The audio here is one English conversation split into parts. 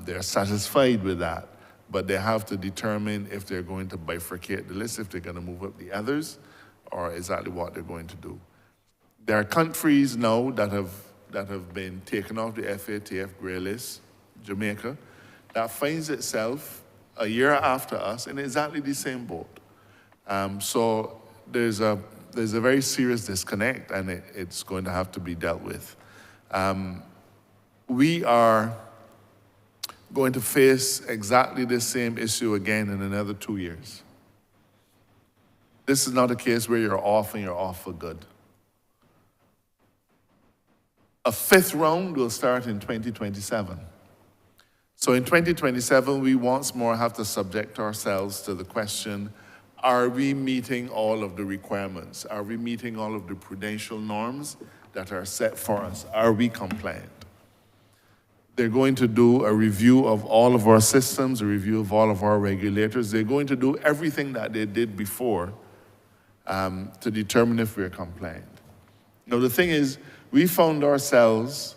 They're satisfied with that, but they have to determine if they're going to bifurcate the list, if they're going to move up the others, or exactly what they're going to do. There are countries now that have been taken off the FATF grey list, Jamaica, that finds itself a year after us in exactly the same boat. So there's a very serious disconnect, and it's going to have to be dealt with. We are going to face exactly the same issue again in another 2 years. This is not a case where you're off and you're off for good. A fifth round will start in 2027. So in 2027, we once more have to subject ourselves to the question, are we meeting all of the requirements? Are we meeting all of the prudential norms that are set for us? Are we compliant? They're going to do a review of all of our systems, a review of all of our regulators. They're going to do everything that they did before to determine if we're compliant. Now, the thing is, we found ourselves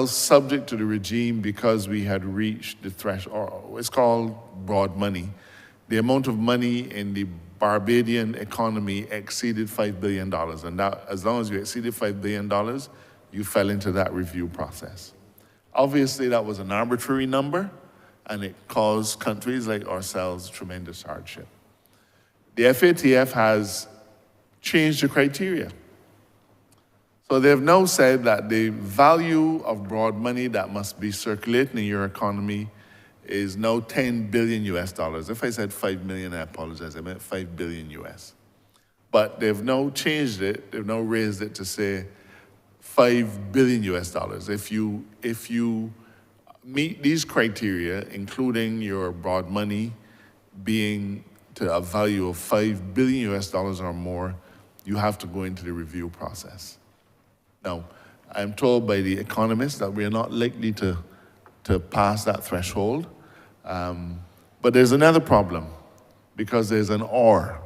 subject to the regime because we had reached the threshold. It's called broad money. The amount of money in the Barbadian economy exceeded $5 billion. And that, as long as you exceeded $5 billion, you fell into that review process. Obviously, that was an arbitrary number, and it caused countries like ourselves tremendous hardship. The FATF has changed the criteria. So they've now said that the value of broad money that must be circulating in your economy is now 10 billion US dollars. If I said 5 million, I apologize, I meant 5 billion US. But they've now changed it, they've now raised it to say 5 billion US dollars. If you meet these criteria, including your broad money being to a value of 5 billion US dollars or more, you have to go into the review process. Now, I'm told by the economists that we're not likely to pass that threshold. But there's another problem, because there's an or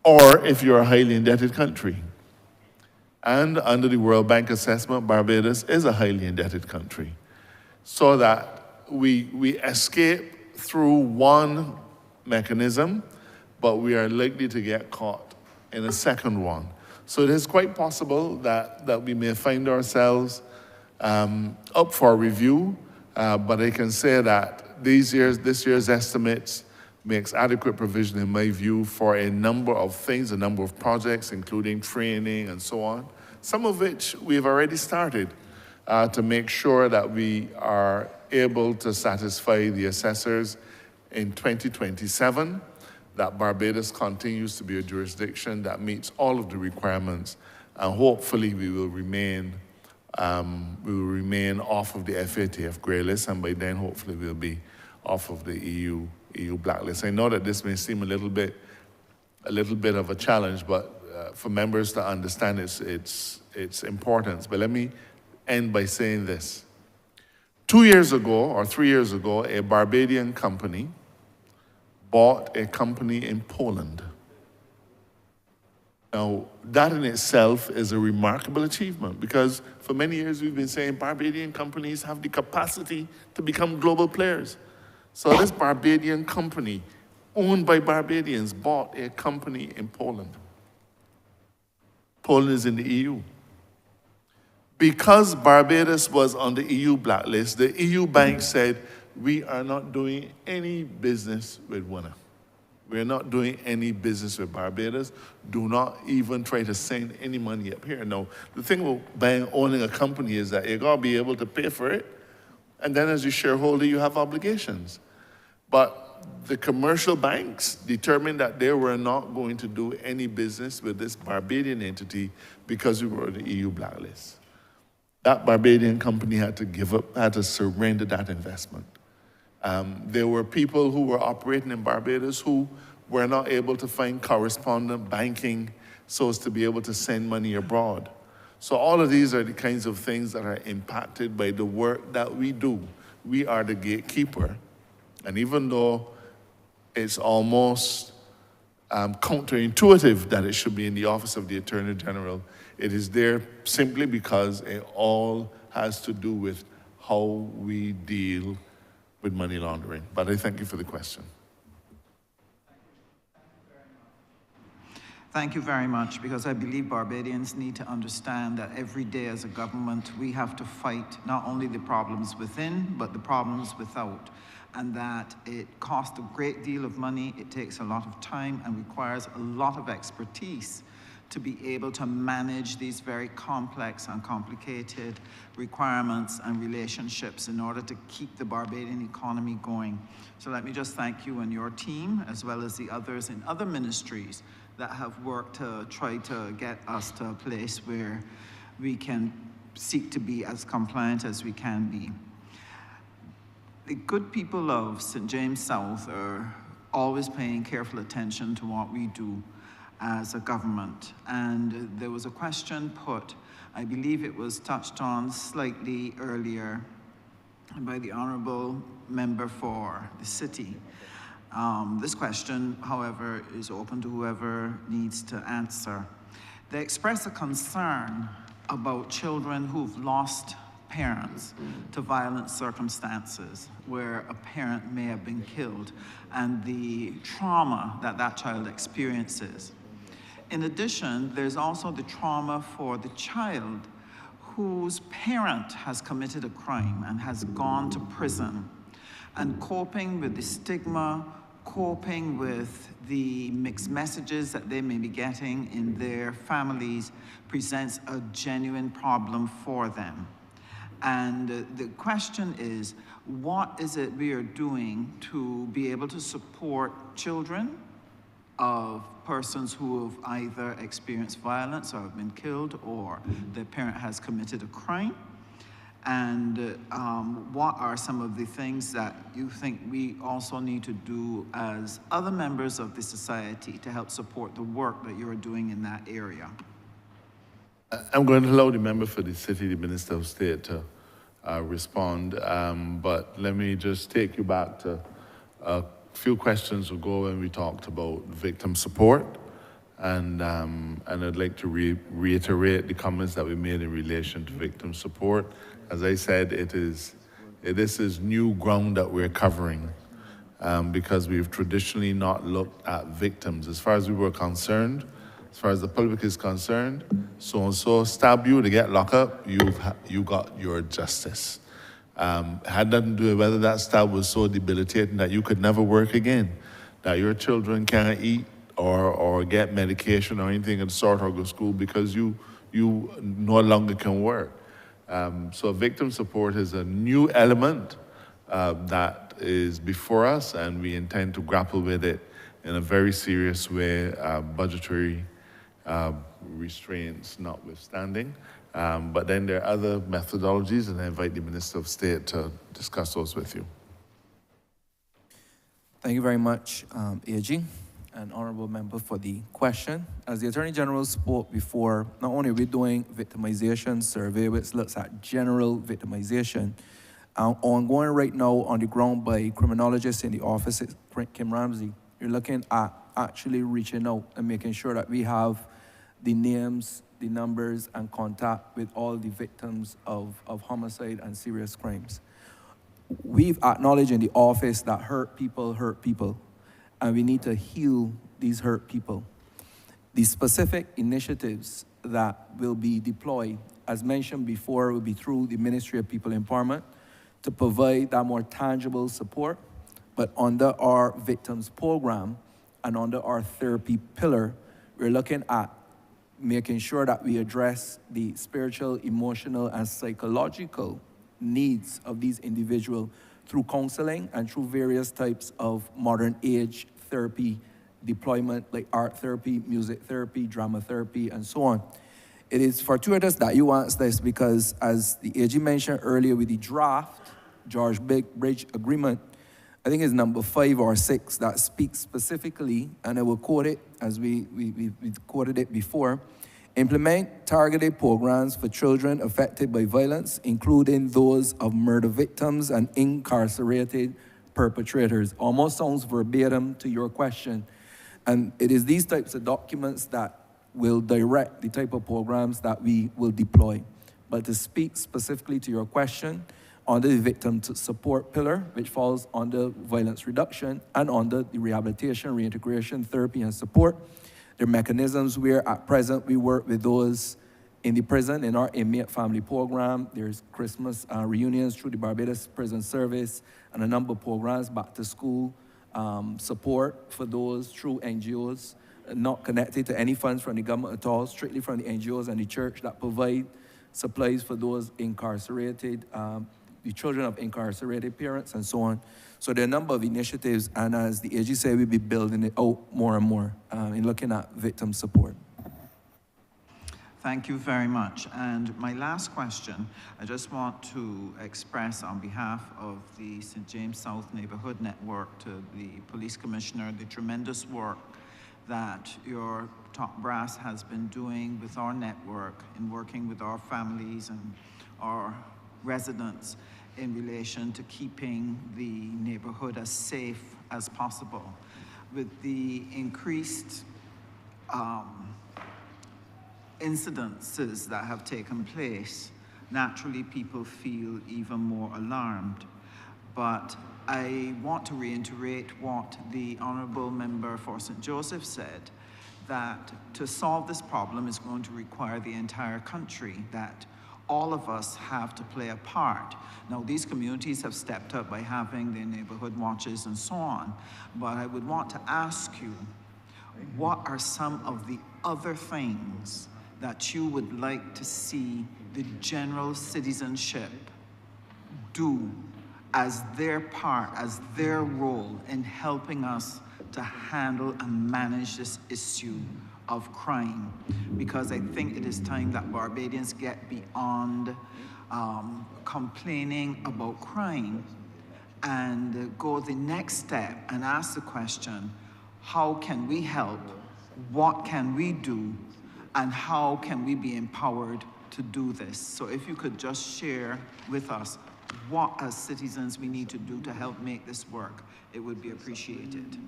if you're a highly indebted country. And under the World Bank assessment, Barbados is a highly indebted country. So that we escape through one mechanism, but we are likely to get caught in a second one. So it is quite possible that we may find ourselves up for review, but I can say that this year's estimates makes adequate provision, in my view, for a number of things, a number of projects, including training and so on, some of which we've already started to make sure that we are able to satisfy the assessors in 2027, that Barbados continues to be a jurisdiction that meets all of the requirements, and hopefully we will remain off of the FATF grey list, and by then hopefully we'll be off of the EU blacklist. I know that this may seem a little bit of a challenge, but for members to understand its importance. But let me end by saying this. 2 years ago, or 3 years ago, a Barbadian company bought a company in Poland. Now, that in itself is a remarkable achievement, because for many years we've been saying Barbadian companies have the capacity to become global players. So this Barbadian company, owned by Barbadians, bought a company in Poland. Poland is in the EU. Because Barbados was on the EU blacklist, the EU bank said, we are not doing any business with Winner. We're not doing any business with Barbados. Do not even try to send any money up here. Now, the thing about owning a company is that you're going to be able to pay for it, and then as a shareholder, you have obligations. But the commercial banks determined that they were not going to do any business with this Barbadian entity because we were on the EU blacklist. That Barbadian company had to give up, had to surrender that investment. There were people who were operating in Barbados who were not able to find correspondent banking so as to be able to send money abroad. So all of these are the kinds of things that are impacted by the work that we do. We are the gatekeeper. And even though it's almost counterintuitive that it should be in the Office of the Attorney General, It is there simply because it all has to do with how we deal with money laundering. But I thank you for the question. Thank you very much, because I believe Barbadians need to understand that every day as a government, we have to fight not only the problems within, but the problems without. And that it costs a great deal of money, it takes a lot of time, and requires a lot of expertise to be able to manage these very complex and complicated requirements and relationships in order to keep the Barbadian economy going. So let me just thank you and your team, as well as the others in other ministries that have worked to try to get us to a place where we can seek to be as compliant as we can be. The good people of St. James South are always paying careful attention to what we do as a government. And there was a question put, I believe it was touched on slightly earlier by the Honourable Member for the City. This question, however, is open to whoever needs to answer. They express a concern about children who've lost parents to violent circumstances where a parent may have been killed, and the trauma that that child experiences. In addition, there's also the trauma for the child whose parent has committed a crime and has gone to prison, and coping with the stigma, coping with the mixed messages that they may be getting in their families presents a genuine problem for them. And the question is, what is it we are doing to be able to support children of persons who have either experienced violence or have been killed, or their parent has committed a crime? And what are some of the things that you think we also need to do as other members of the society to help support the work that you're doing in that area? I'm going to allow the member for the city, the Minister of State, to respond. But let me just take you back to a few questions ago when we talked about victim support. And I'd like to reiterate the comments that we made in relation to victim support. As I said, this is new ground that we're covering because we've traditionally not looked at victims. As far as we were concerned, as far as the public is concerned, so-and-so stabbed you to get locked up, you got your justice. Had nothing to do with whether that stab was so debilitating that you could never work again, that your children can't eat or get medication or anything of the sort or go to school because you no longer can work. So victim support is a new element that is before us, and we intend to grapple with it in a very serious way, budgetary restraints notwithstanding. But then there are other methodologies, and I invite the Minister of State to discuss those with you. Thank you very much, AG and Honourable Member, for the question. As the Attorney General spoke before, not only are we doing victimization survey, which looks at general victimization, ongoing right now on the ground by criminologists in the office at Kim Ramsey, you're looking at actually reaching out and making sure that we have the names, the numbers, and contact with all the victims of homicide and serious crimes. We've acknowledged in the office that hurt people, and we need to heal these hurt people. The specific initiatives that will be deployed, as mentioned before, will be through the Ministry of People Empowerment to provide that more tangible support, but under our victims program and under our therapy pillar, we're looking at making sure that we address the spiritual, emotional, and psychological needs of these individuals through counseling and through various types of modern age therapy deployment, like art therapy, music therapy, drama therapy, and so on. It is fortuitous that you asked this because, as the AG mentioned earlier with the draft George Bridge Agreement, I think it's number 5 or 6 that speaks specifically, and I will quote it as we quoted it before: implement targeted programs for children affected by violence, including those of murder victims and incarcerated perpetrators. Almost sounds verbatim to your question. And it is these types of documents that will direct the type of programs that we will deploy. But to speak specifically to your question, under the victim support pillar, which falls under violence reduction, and under the rehabilitation, reintegration, therapy, and support, there are mechanisms where at present we work with those in the prison in our inmate family program. There's Christmas reunions through the Barbados Prison Service and a number of programs, back to school support for those through NGOs, not connected to any funds from the government at all, strictly from the NGOs and the church that provide supplies for those incarcerated, the children of incarcerated parents and so on. So there are a number of initiatives, and as the AG said, we'll be building it out more and more in looking at victim support. Thank you very much. And my last question, I just want to express on behalf of the St. James South Neighborhood Network to the Police Commissioner the tremendous work that your top brass has been doing with our network in working with our families and our residents in relation to keeping the neighborhood as safe as possible. With the increased incidences that have taken place, naturally people feel even more alarmed. But I want to reiterate what the Honourable Member for St. Joseph said, that to solve this problem is going to require the entire country, that all of us have to play a part. Now, these communities have stepped up by having their neighborhood watches and so on, but I would want to ask you, what are some of the other things that you would like to see the general citizenship do as their part, as their role in helping us to handle and manage this issue of crime? Because I think it is time that Barbadians get beyond complaining about crime and go the next step and ask the question, how can we help? What can we do? And how can we be empowered to do this? So if you could just share with us what as citizens we need to do to help make this work, it would be appreciated.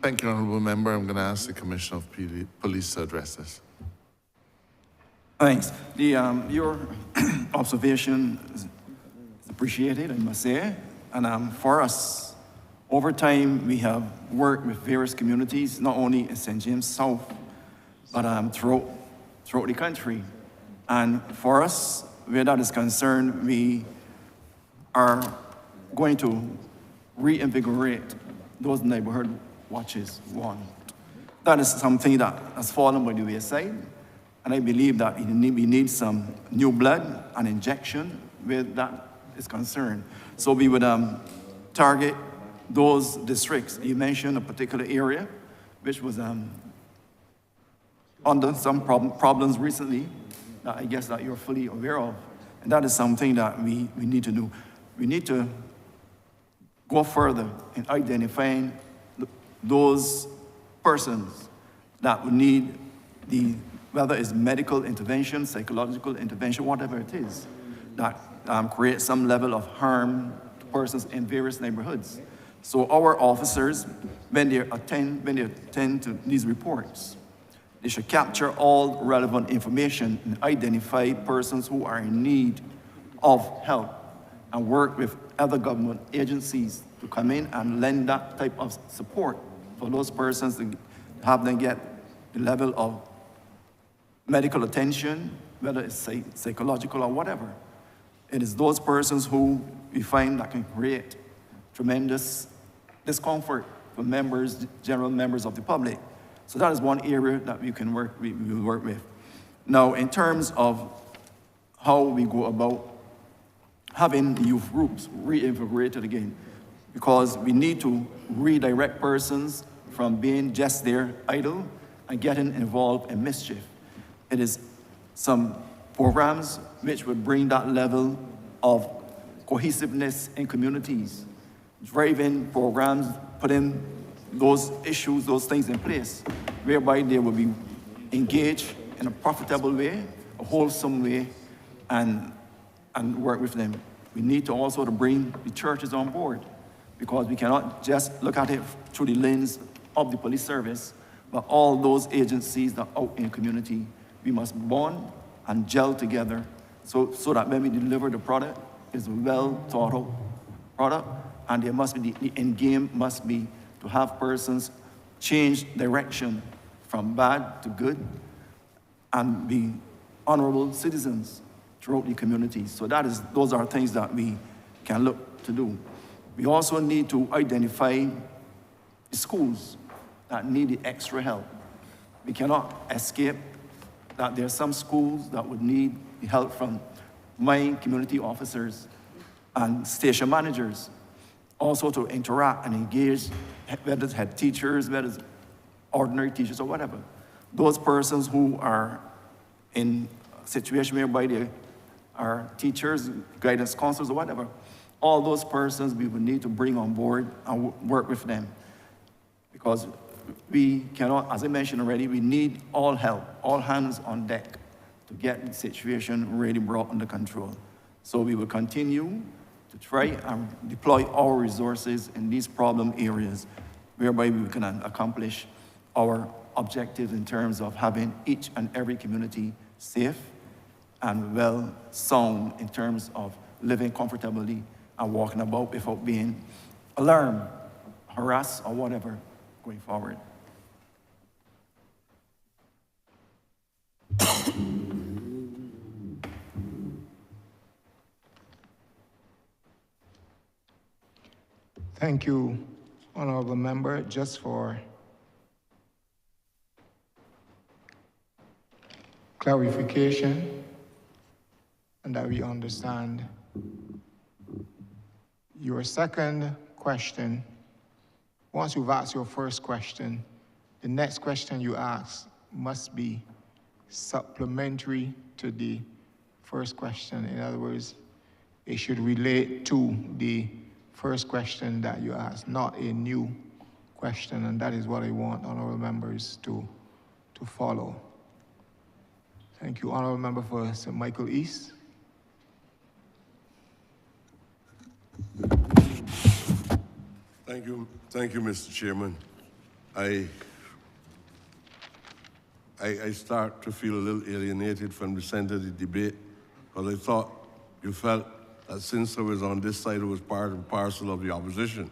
Thank you, Honourable Member. I'm going to ask the Commissioner of Police to address this. Thanks. Your observation is appreciated, I must say. And for us, over time, we have worked with various communities, not only in St. James South, but throughout the country. And for us, where that is concerned, we are going to reinvigorate those neighborhood watches. One, that is something that has fallen by the wayside, and I believe that we need some new blood and injection where that is concerned. So we would target those districts. You mentioned a particular area, which was under some problems recently, that I guess that you're fully aware of. And that is something that we need to do. We need to go further in identifying those persons that would need whether it's medical intervention, psychological intervention, whatever it is, that create some level of harm to persons in various neighborhoods. So our officers, when they attend to these reports, they should capture all relevant information and identify persons who are in need of help and work with other government agencies to come in and lend that type of support for those persons to have them get the level of medical attention, whether it's psychological or whatever. It is those persons who we find that can create tremendous discomfort for general members of the public. So that is one area that we will work with. Now, in terms of how we go about having the youth groups reinvigorated again, because we need to redirect persons from being just there idle and getting involved in mischief. It is some programs which would bring that level of cohesiveness in communities, driving programs, putting those issues, those things in place, whereby they will be engaged in a profitable way, a wholesome way, and work with them. We need to also bring the churches on board, because we cannot just look at it through the lens of the police service, But all those agencies that are out in the community, we must bond and gel together so that when we deliver the product, it's a well thought out product, and there must be, the end game must be to have persons change direction from bad to good and be honorable citizens throughout the community. So those are things that we can look to do. We also need to identify schools that need the extra help. We cannot escape that there are some schools that would need the help from my community officers and station managers, also to interact and engage, whether it's head teachers, whether it's ordinary teachers or whatever. Those persons who are in a situation whereby they are teachers, guidance counselors or whatever, all those persons we would need to bring on board and work with them. Because we cannot, as I mentioned already, we need all help, all hands on deck to get the situation really brought under control. So we will continue to try and deploy our resources in these problem areas whereby we can accomplish our objectives in terms of having each and every community safe and well sound in terms of living comfortably and walking about without being alarmed, harassed, or whatever going forward. Thank you, Honourable Member. Just for clarification and that we understand, your second question, once you've asked your first question, the next question you ask must be supplementary to the first question. In other words, it should relate to the first question that you asked, not a new question, and that is what I want honorable members to follow. Thank you. Honorable Member for St. Michael East. Thank you, Mr. Chairman. I start to feel a little alienated from the center of the debate, because I thought you felt that since I was on this side, it was part and parcel of the opposition.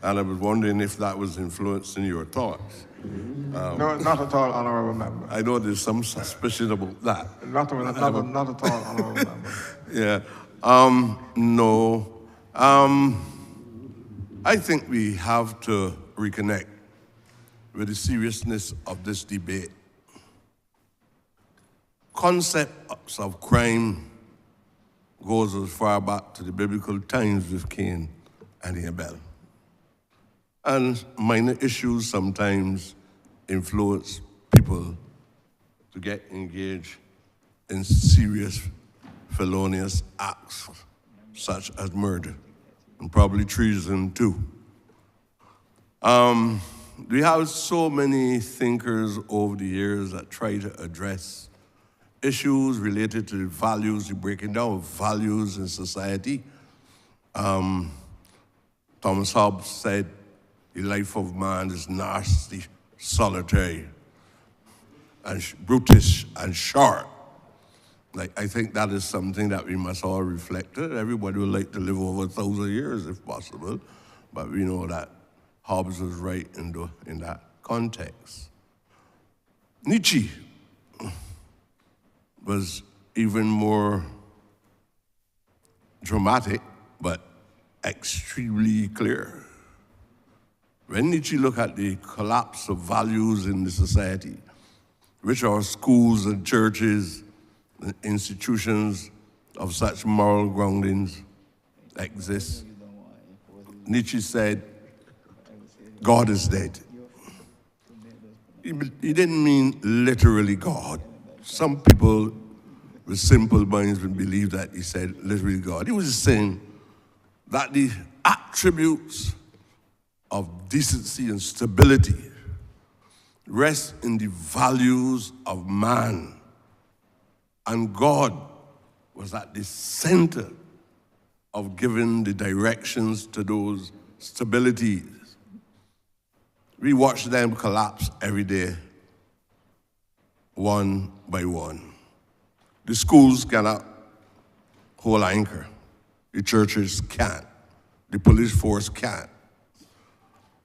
And I was wondering if that was influencing your thoughts. No, not at all, Honorable Member. I know there's some suspicion about that. Not at all, Honorable Member. Yeah. No. I think we have to reconnect with the seriousness of this debate. Concepts of crime goes as far back to the biblical times with Cain and Abel. And minor issues sometimes influence people to get engaged in serious felonious acts, such as murder, and probably treason too. We have so many thinkers over the years that try to address issues related to the values, the breaking down of values in society. Thomas Hobbes said, the life of man is nasty, solitary, and brutish and short. I think that is something that we must all reflect on. Everybody would like to live over 1,000 years if possible, but we know that Hobbes was right in that context. Nietzsche was even more dramatic, but extremely clear. When Nietzsche looked at the collapse of values in the society, which are schools and churches, and institutions of such moral groundings exist, Nietzsche said, God is dead. He didn't mean literally God. Some people with simple minds would believe that he said literally God. He was saying that the attributes of decency and stability rest in the values of man. And God was at the center of giving the directions to those stabilities. we watch them collapse every day, one by one. The schools cannot hold anchor. The churches can't. The police force can't.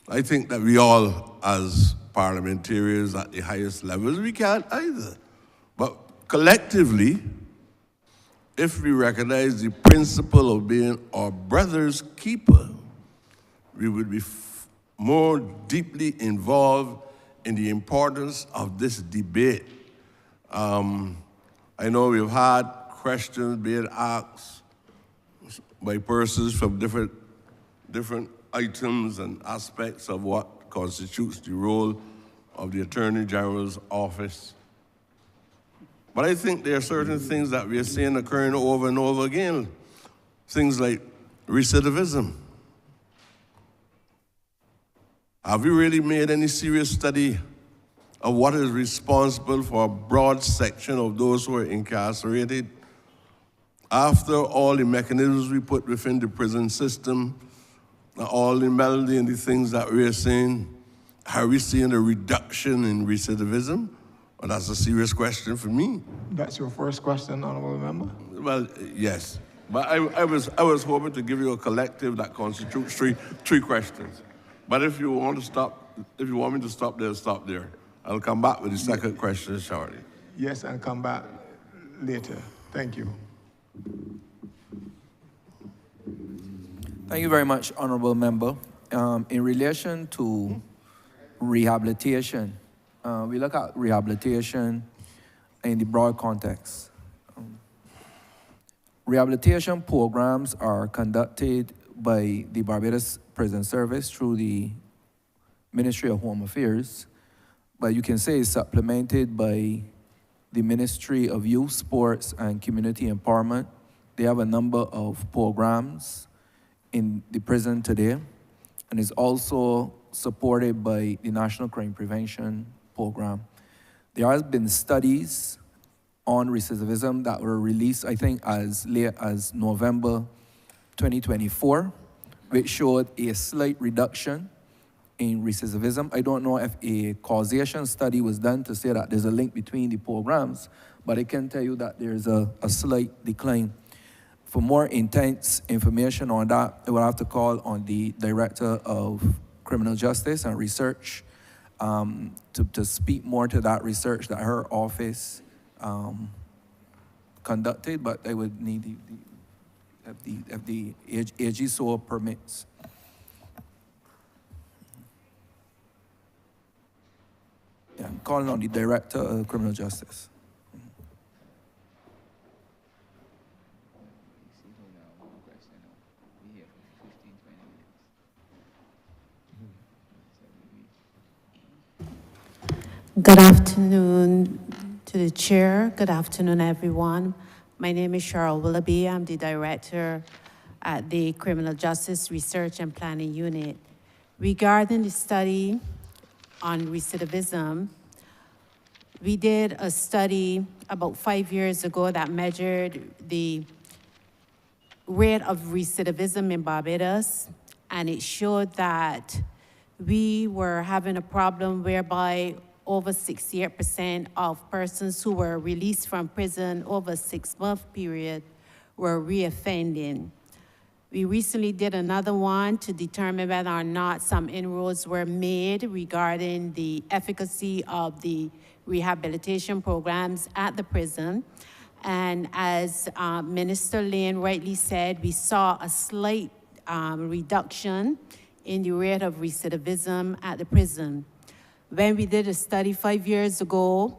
I think that we all, as parliamentarians at the highest levels, we can't either. But collectively, if we recognize the principle of being our brother's keeper, we would be more deeply involved in the importance of this debate. I know we've had questions being asked by persons from different items and aspects of what constitutes the role of the Attorney General's office. But I think there are certain things that we are seeing occurring over and over again. Things like recidivism. Have we really made any serious study of what is responsible for a broad section of those who are incarcerated? After all the mechanisms we put within the prison system, all the melody and the things that we are seeing, are we seeing a reduction in recidivism? Well, that's a serious question for me. That's your first question, Honourable Member? Well, yes. But I was hoping to give you a collective that constitutes three questions. But if you want me to stop there, stop there. I'll come back with the second question shortly. Yes, and come back later. Thank you. Thank you very much, Honourable Member. In relation to rehabilitation, we look at rehabilitation in the broad context. Rehabilitation programs are conducted by the Barbados Prison Service through the Ministry of Home Affairs, but you can say it's supplemented by the Ministry of Youth, Sports, and Community Empowerment. They have a number of programs in the prison today, and is also supported by the National Crime Prevention Program. There has been studies on recidivism that were released, I think, as late as November 2024, which showed a slight reduction in recidivism. I don't know if a causation study was done to say that there's a link between the programs, but I can tell you that there's a slight decline. For more intense information on that, I will have to call on the Director of Criminal Justice and Research to speak more to that research that her office conducted, but I would need if the AG so permits. Yeah, I'm calling on the Director of Criminal Justice. Good afternoon to the chair. Good afternoon, everyone. My name is Cheryl Willoughby. I'm the director at the Criminal Justice Research and Planning Unit. Regarding the study on recidivism, we did a study about 5 years ago that measured the rate of recidivism in Barbados, and it showed that we were having a problem whereby over 68% of persons who were released from prison over a 6-month period were reoffending. We recently did another one to determine whether or not some inroads were made regarding the efficacy of the rehabilitation programs at the prison. And as Minister Lane rightly said, we saw a slight reduction in the rate of recidivism at the prison. When we did a study 5 years ago,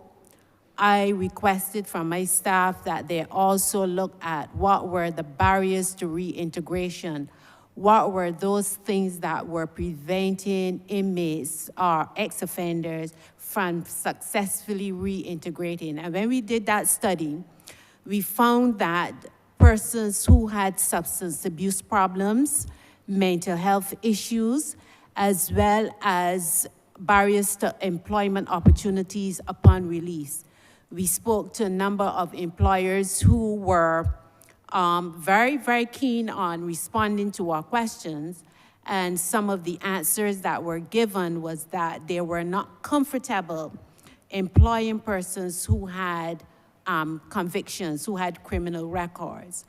I requested from my staff that they also look at what were the barriers to reintegration. What were those things that were preventing inmates or ex-offenders from successfully reintegrating? And when we did that study, we found that persons who had substance abuse problems, mental health issues, as well as barriers to employment opportunities upon release. We spoke to a number of employers who were very, very keen on responding to our questions, And some of the answers that were given was that they were not comfortable employing persons who had convictions, who had criminal records.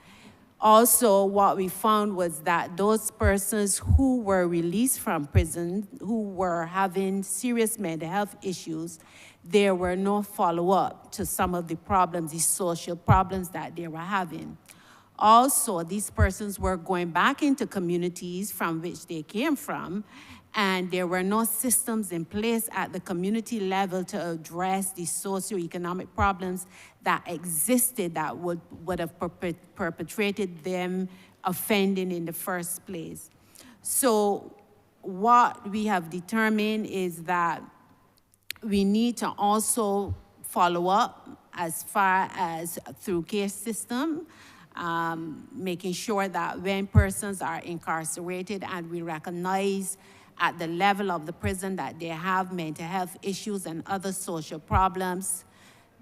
Also, what we found was that those persons who were released from prison, who were having serious mental health issues, there were no follow-up to some of the problems, the social problems that they were having. Also, these persons were going back into communities from which they came from, and there were no systems in place at the community level to address the socioeconomic problems that existed that would have perpetrated them offending in the first place. So what we have determined is that we need to also follow up as far as through care system, making sure that when persons are incarcerated and we recognize at the level of the prison that they have mental health issues and other social problems,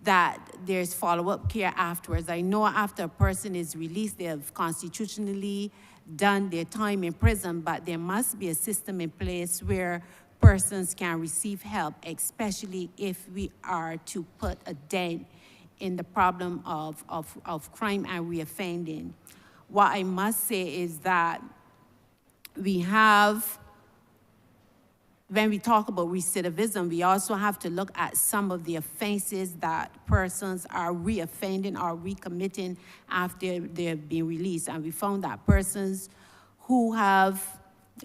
that there's follow-up care afterwards. I know after a person is released, they have constitutionally done their time in prison, but there must be a system in place where persons can receive help, especially if we are to put a dent in the problem of crime and reoffending. What I must say is that we have, when we talk about recidivism, we also have to look at some of the offenses that persons are reoffending or recommitting after they've been released. And we found that persons who have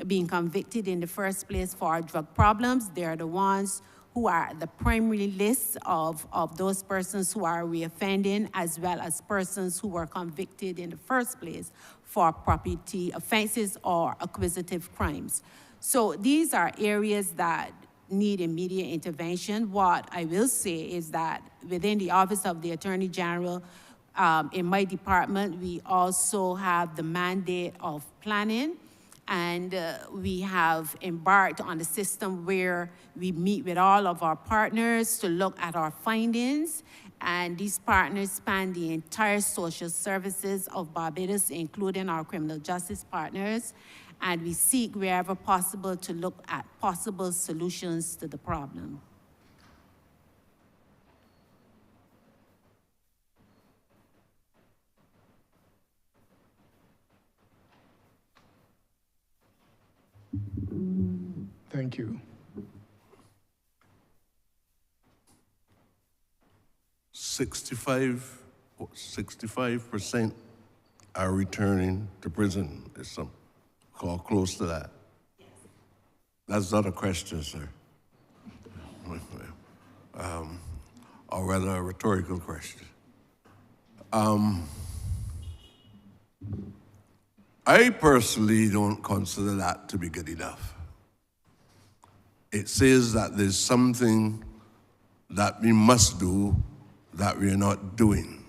been convicted in the first place for drug problems, they're the ones who are at the primary list of those persons who are reoffending, as well as persons who were convicted in the first place for property offenses or acquisitive crimes. So these are areas that need immediate intervention. What I will say is that within the Office of the Attorney General, in my department, we also have the mandate of planning, and we have embarked on a system where we meet with all of our partners to look at our findings, and these partners span the entire social services of Barbados, including our criminal justice partners, and we seek wherever possible to look at possible solutions to the problem. Thank you. 65% are returning to prison. There's some call close to that. Yes. That's not a question, sir. Or rather a rhetorical question. I personally don't consider that to be good enough. It says that there's something that we must do that we're not doing.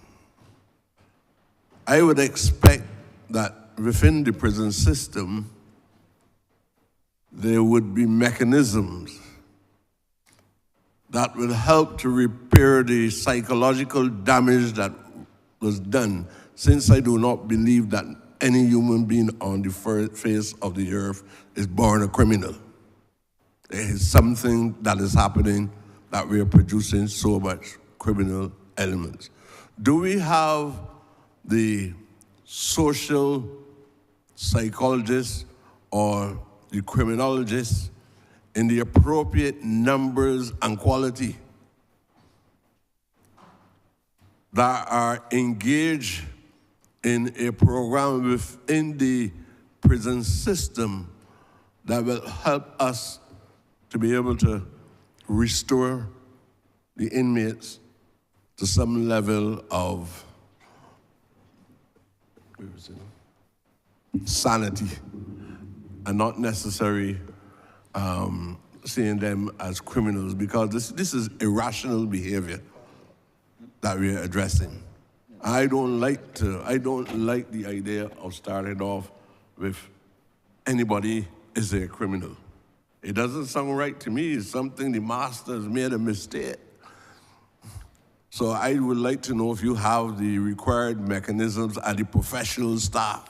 I would expect that within the prison system, there would be mechanisms that will help to repair the psychological damage that was done, since I do not believe that any human being on the face of the earth is born a criminal. There is something that is happening that we are producing so much criminal elements. Do we have the social psychologists or the criminologists in the appropriate numbers and quality that are engaged in a program within the prison system that will help us to be able to restore the inmates to some level of sanity and not necessarily seeing them as criminals, because this is irrational behavior that we're addressing. I don't like the idea of starting off with anybody is a criminal. It doesn't sound right to me. It's something the master has made a mistake. So I would like to know if you have the required mechanisms and the professional staff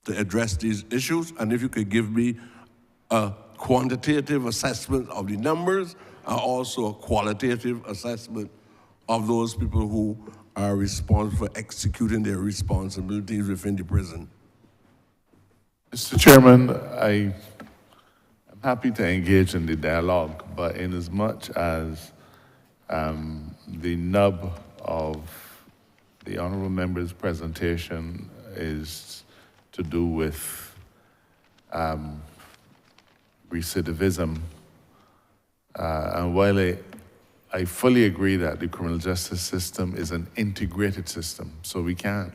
to address these issues, and if you could give me a quantitative assessment of the numbers and also a qualitative assessment of those people who are responsible for executing their responsibilities within the prison. Mr. Chairman, I'm happy to engage in the dialogue, but in as much as the nub of the honourable member's presentation is to do with recidivism, and while I fully agree that the criminal justice system is an integrated system, so we can't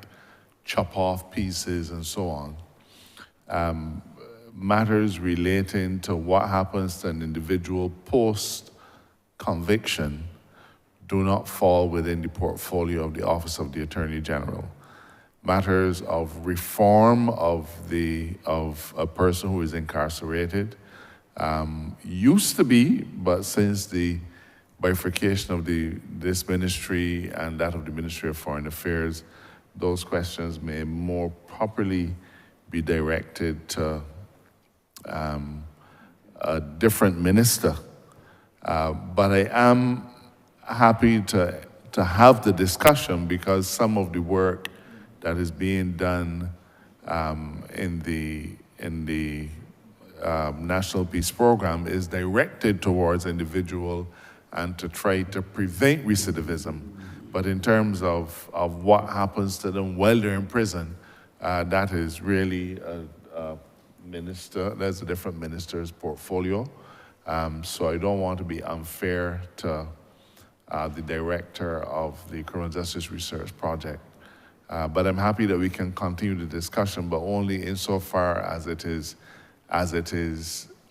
chop off pieces and so on. Matters relating to what happens to an individual post-conviction do not fall within the portfolio of the Office of the Attorney General. Matters of reform of a person who is incarcerated used to be, but since the bifurcation of this ministry and that of the Ministry of Foreign Affairs, those questions may more properly be directed to a different minister. But I am happy to have the discussion because some of the work that is being done in the National Peace Program is directed towards individual and to try to prevent recidivism. But in terms of what happens to them while they're in prison, that is really that's a different minister's portfolio. So I don't want to be unfair to the director of the Criminal Justice Research Project. But I'm happy that we can continue the discussion, but only insofar as it is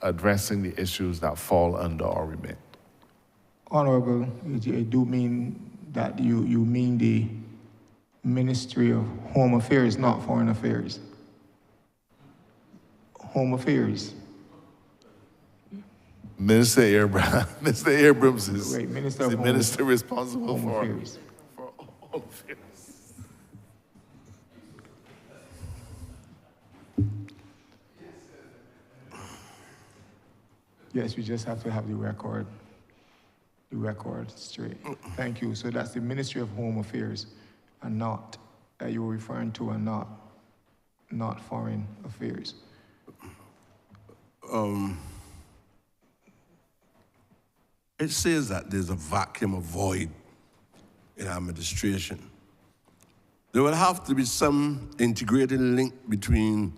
addressing the issues that fall under our remit. Honourable, I do mean that you mean the Ministry of Home Affairs, not Foreign Affairs. Home Affairs. Minister Abrams is Right, Minister the of Home minister responsible Home for Affairs. Home Affairs. Yes, we just have to have the record straight. Thank you. So that's the Ministry of Home Affairs, and not that you were referring to, and not Foreign Affairs. It says that there's a vacuum, a void in administration. There will have to be some integrated link between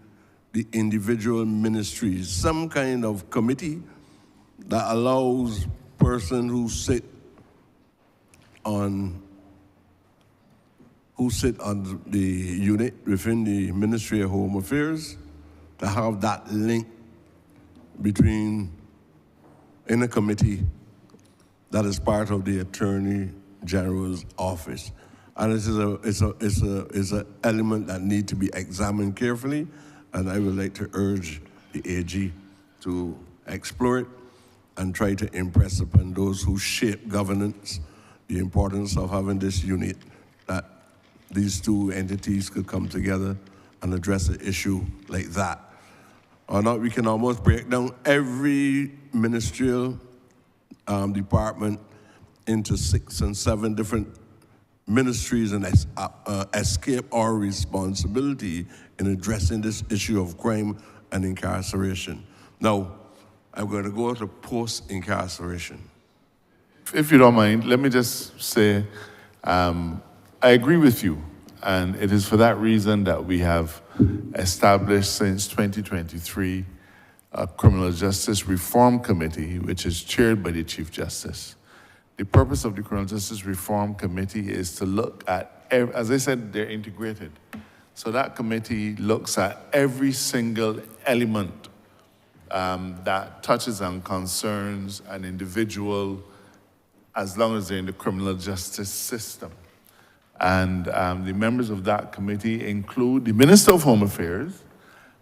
the individual ministries, some kind of committee that allows persons who sit on the unit within the Ministry of Home Affairs to have that link in a committee that is part of the Attorney General's office. And it's an element that needs to be examined carefully, and I would like to urge the AG to explore it and try to impress upon those who shape governance the importance of having this unit, that these two entities could come together and address an issue like that. Or not, we can almost break down every ministerial department into 6 and 7 different ministries and escape our responsibility in addressing this issue of crime and incarceration. Now, I'm going to go to post-incarceration. If you don't mind, let me just say, I agree with you, and it is for that reason that we have established since 2023 a Criminal Justice Reform Committee, which is chaired by the Chief Justice. The purpose of the Criminal Justice Reform Committee is to look at, as I said, they're integrated. So that committee looks at every single element that touches and concerns an individual as long as they're in the criminal justice system. And the members of that committee include the Minister of Home Affairs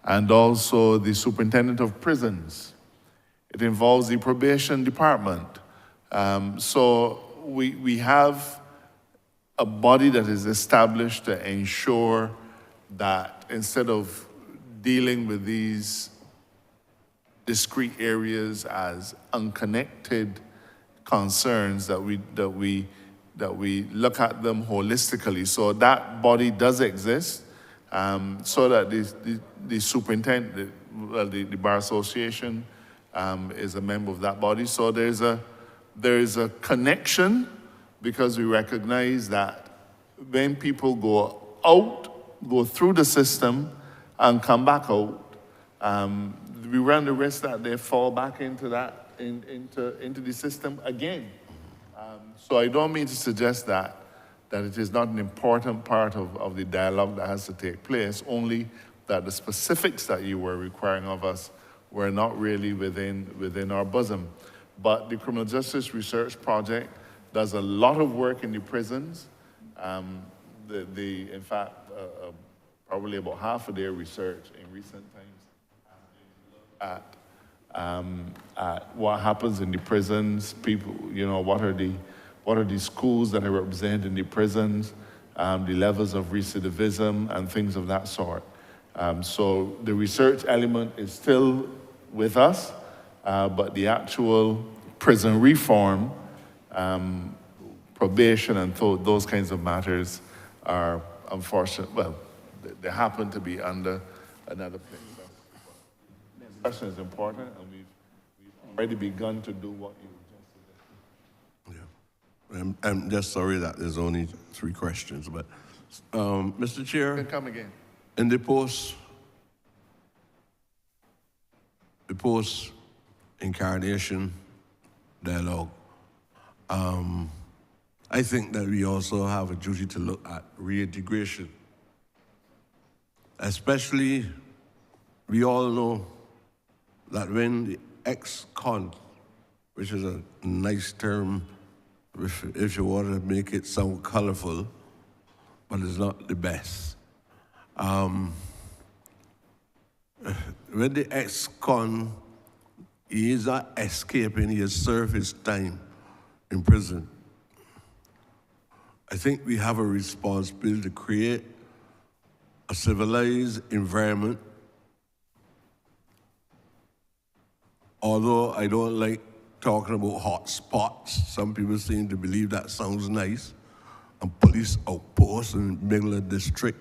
and also the Superintendent of Prisons. It involves the Probation Department. So we have a body that is established to ensure that instead of dealing with these discrete areas as unconnected concerns, that we look at them holistically. So that body does exist, so that the superintendent, the Bar Association is a member of that body. So there is a connection, because we recognize that when people go through the system and come back out, we run the risk that they fall back into the system again. So I don't mean to suggest that it is not an important part of the dialogue that has to take place, only that the specifics that you were requiring of us were not really within our bosom. But the Criminal Justice Research Project does a lot of work in the prisons. In fact, probably about half of their research in recent times at what happens in the prisons. People, what are the schools that are represented in the prisons, the levels of recidivism and things of that sort. So the research element is still with us, but the actual prison reform, probation and those kinds of matters are unfortunate. Well, they happen to be under another place. This question is important, and we've already begun to do what you just suggested. Yeah. I'm just sorry that there's only 3 questions, but Mr. Chair. You can come again. In the post-incarnation dialogue, I think that we also have a duty to look at reintegration. Especially, we all know that when the ex-con, which is a nice term if you want to make it sound colorful, but it's not the best. When the ex-con, he is not escaping, he has served his time in prison. I think we have a responsibility to create a civilized environment. Although I don't like talking about hot spots, some people seem to believe that sounds nice, and police outposts in Midland District,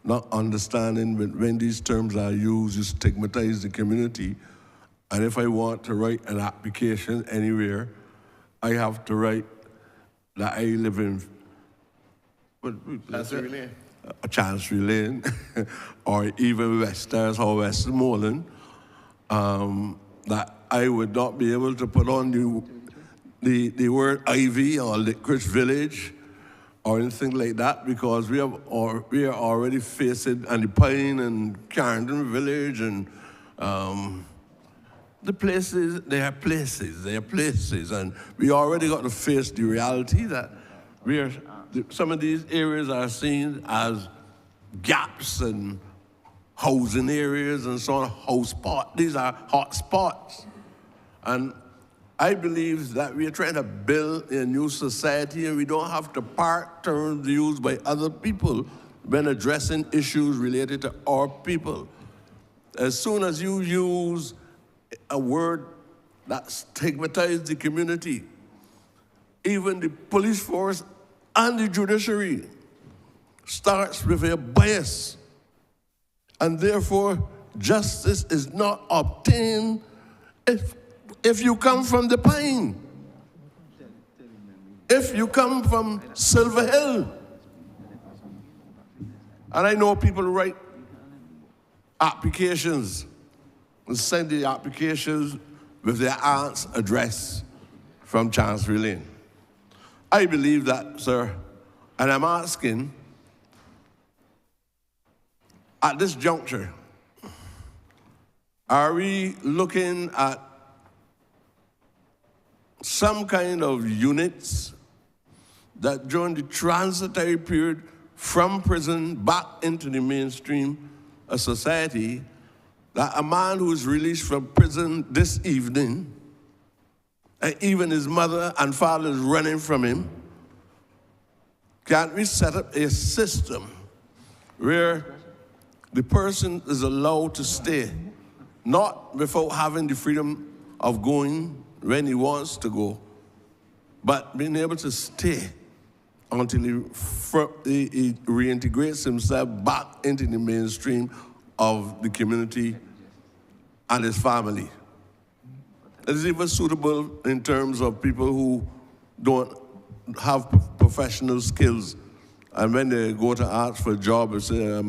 not understanding when these terms are used, you stigmatize the community. And if I want to write an application anywhere, I have to write that I live in Chancery Lane. Chancery Lane, or even Westers or Westmoreland, that I would not be able to put on the word Ivy or Licorice Village or anything like that, because we are already facing and the Pine and Carrington Village and the places, they are places, and we already got to face the reality that some of these areas are seen as gaps and housing areas and so on, these are hot spots. And I believe that we are trying to build a new society, and we don't have to park terms used by other people when addressing issues related to our people. As soon as you use a word that stigmatizes the community, even the police force and the judiciary starts with a bias, and therefore justice is not obtained if you come from the Pine, if you come from Silver Hill. And I know people write applications and send the applications with their aunt's address from Chancery Lane. I believe that, sir, and I'm asking, at this juncture, are we looking at some kind of units that during the transitory period from prison back into the mainstream of society, that a man who is released from prison this evening, and even his mother and father is running from him, can't we set up a system where the person is allowed to stay, not without having the freedom of going when he wants to go, but being able to stay until he reintegrates himself back into the mainstream of the community and his family. It is even suitable in terms of people who don't have professional skills. And when they go to ask for a job and say,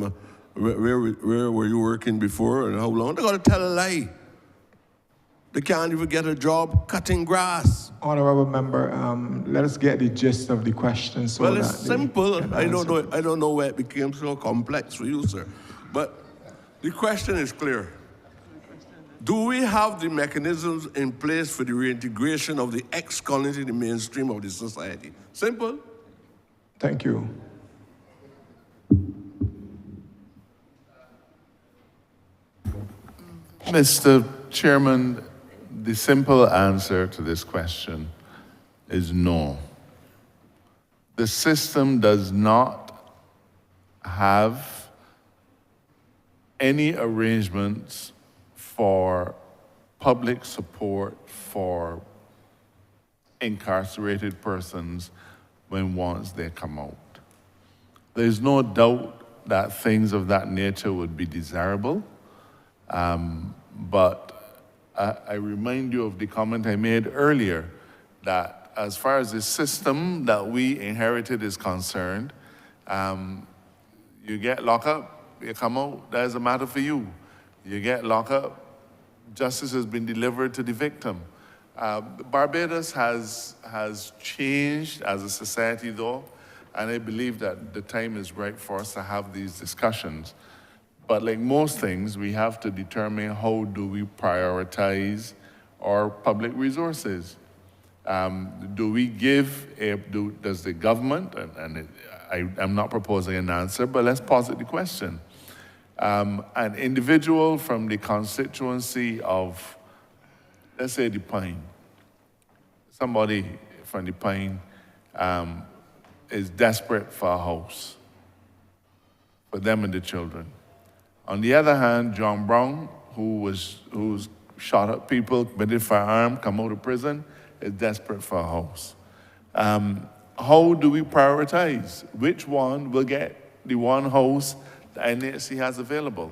where were you working before and how long? They're going to tell a lie. They can't even get a job cutting grass. Honourable member, let us get the gist of the question. So Well, that it's they simple. can I don't answer. know. I don't know why it became so complex for you, sir. But the question is clear. Do we have the mechanisms in place for the reintegration of the ex-colony in the mainstream of the society? Simple. Thank you. Mr. Chairman, the simple answer to this question is no. The system does not have any arrangements for public support for incarcerated persons once they come out. There's no doubt that things of that nature would be desirable, but I remind you of the comment I made earlier that as far as the system that we inherited is concerned, you get locked up, you come out, that's a matter for you. You get locked up, justice has been delivered to the victim. Barbados has changed as a society though, and I believe that the time is right for us to have these discussions. But like most things, we have to determine how do we prioritize our public resources. Do we give, does the government, I'm not proposing an answer, but let's posit the question. An individual from the constituency of, let's say, the Pine, somebody from the Pine is desperate for a house for them and the children. On the other hand, John Brown, who's shot at people, committed firearm, come out of prison, is desperate for a house. How do we prioritize? Which one will get the one house the NHC has available?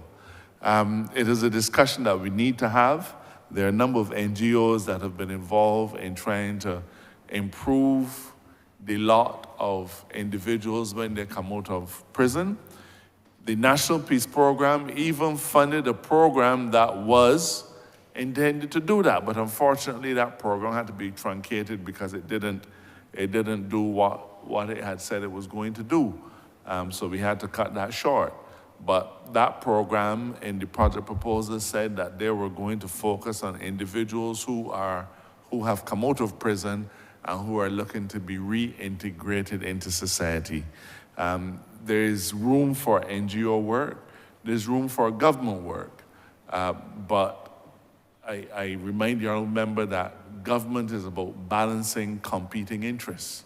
It is a discussion that we need to have. There are a number of NGOs that have been involved in trying to improve the lot of individuals when they come out of prison. The National Peace Program even funded a program that was intended to do that, but unfortunately that program had to be truncated because it didn't do what it had said it was going to do. So we had to cut that short. But that program in the project proposal said that they were going to focus on individuals who have come out of prison and who are looking to be reintegrated into society. There is room for NGO work, there's room for government work, but I remind the honourable member that government is about balancing competing interests,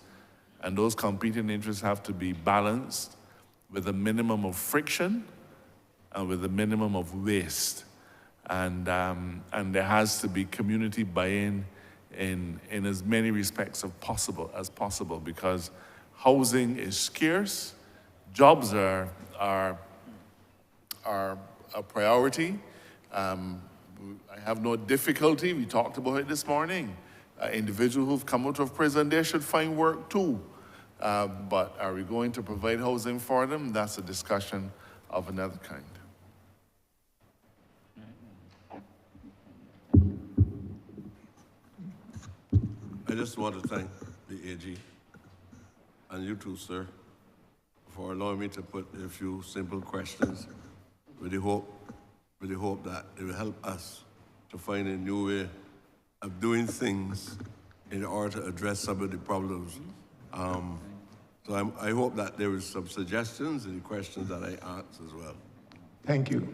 and those competing interests have to be balanced with a minimum of friction and with a minimum of waste, and there has to be community buy-in in as many respects as possible, because housing is scarce. Jobs are a priority. I have no difficulty, we talked about it this morning. Individuals who've come out of prison, they should find work too. But are we going to provide housing for them? That's a discussion of another kind. I just want to thank the AG and you too, sir, for allowing me to put a few simple questions with the hope that it will help us to find a new way of doing things in order to address some of the problems. So I hope that there was some suggestions in the questions that I asked as well. Thank you.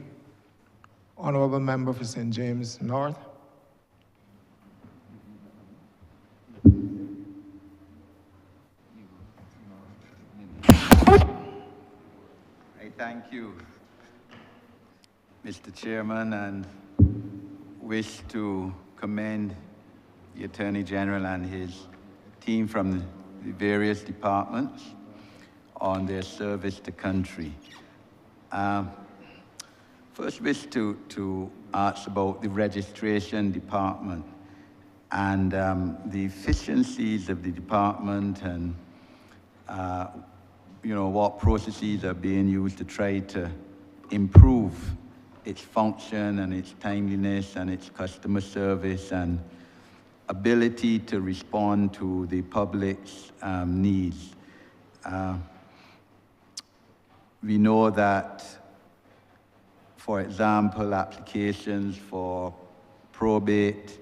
Honourable member for St. James North. I thank you. Mr. Chairman, and wish to commend the Attorney General and his team from the various departments on their service to country. First, wish to ask about the registration department and the efficiencies of the department and what processes are being used to try to improve its function and its timeliness and its customer service and ability to respond to the public's needs. We know that, for example, applications for probate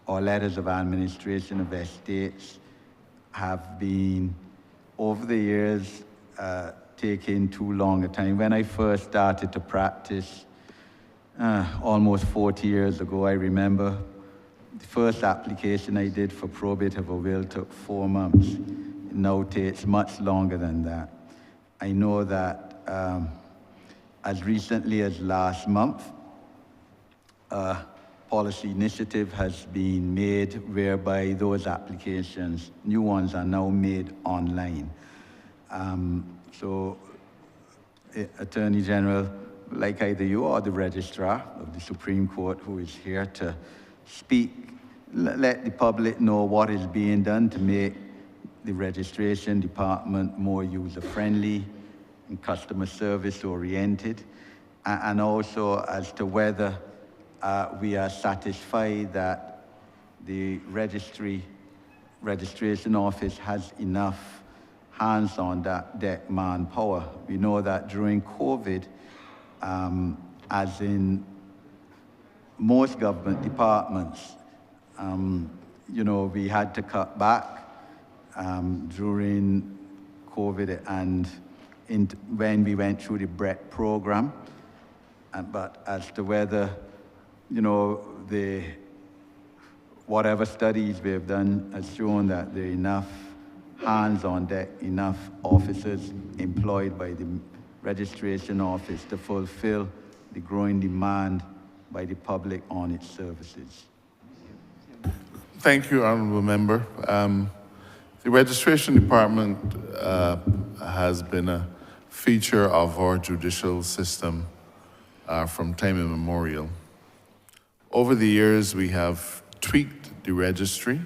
or letters of administration of estates have been, over the years, taking too long a time. When I first started to practice, almost 40 years ago, I remember the first application I did for probate of a will took 4 months. It now takes much longer than that. I know that as recently as last month, a policy initiative has been made whereby those applications, new ones, are now made online. So, Attorney General, like either you or the Registrar of the Supreme Court, who is here to speak, let the public know what is being done to make the registration department more user-friendly and customer service-oriented, and also as to whether we are satisfied that the registration office has enough hands on that deck manpower. We know that during COVID, as in most government departments, we had to cut back during COVID and when we went through the BRET program. But as to whether, whatever studies we have done has shown that there are enough hands on deck, enough officers employed by the registration office to fulfill the growing demand by the public on its services. Thank you, Honourable Member. The registration department has been a feature of our judicial system from time immemorial. Over the years, we have tweaked the registry.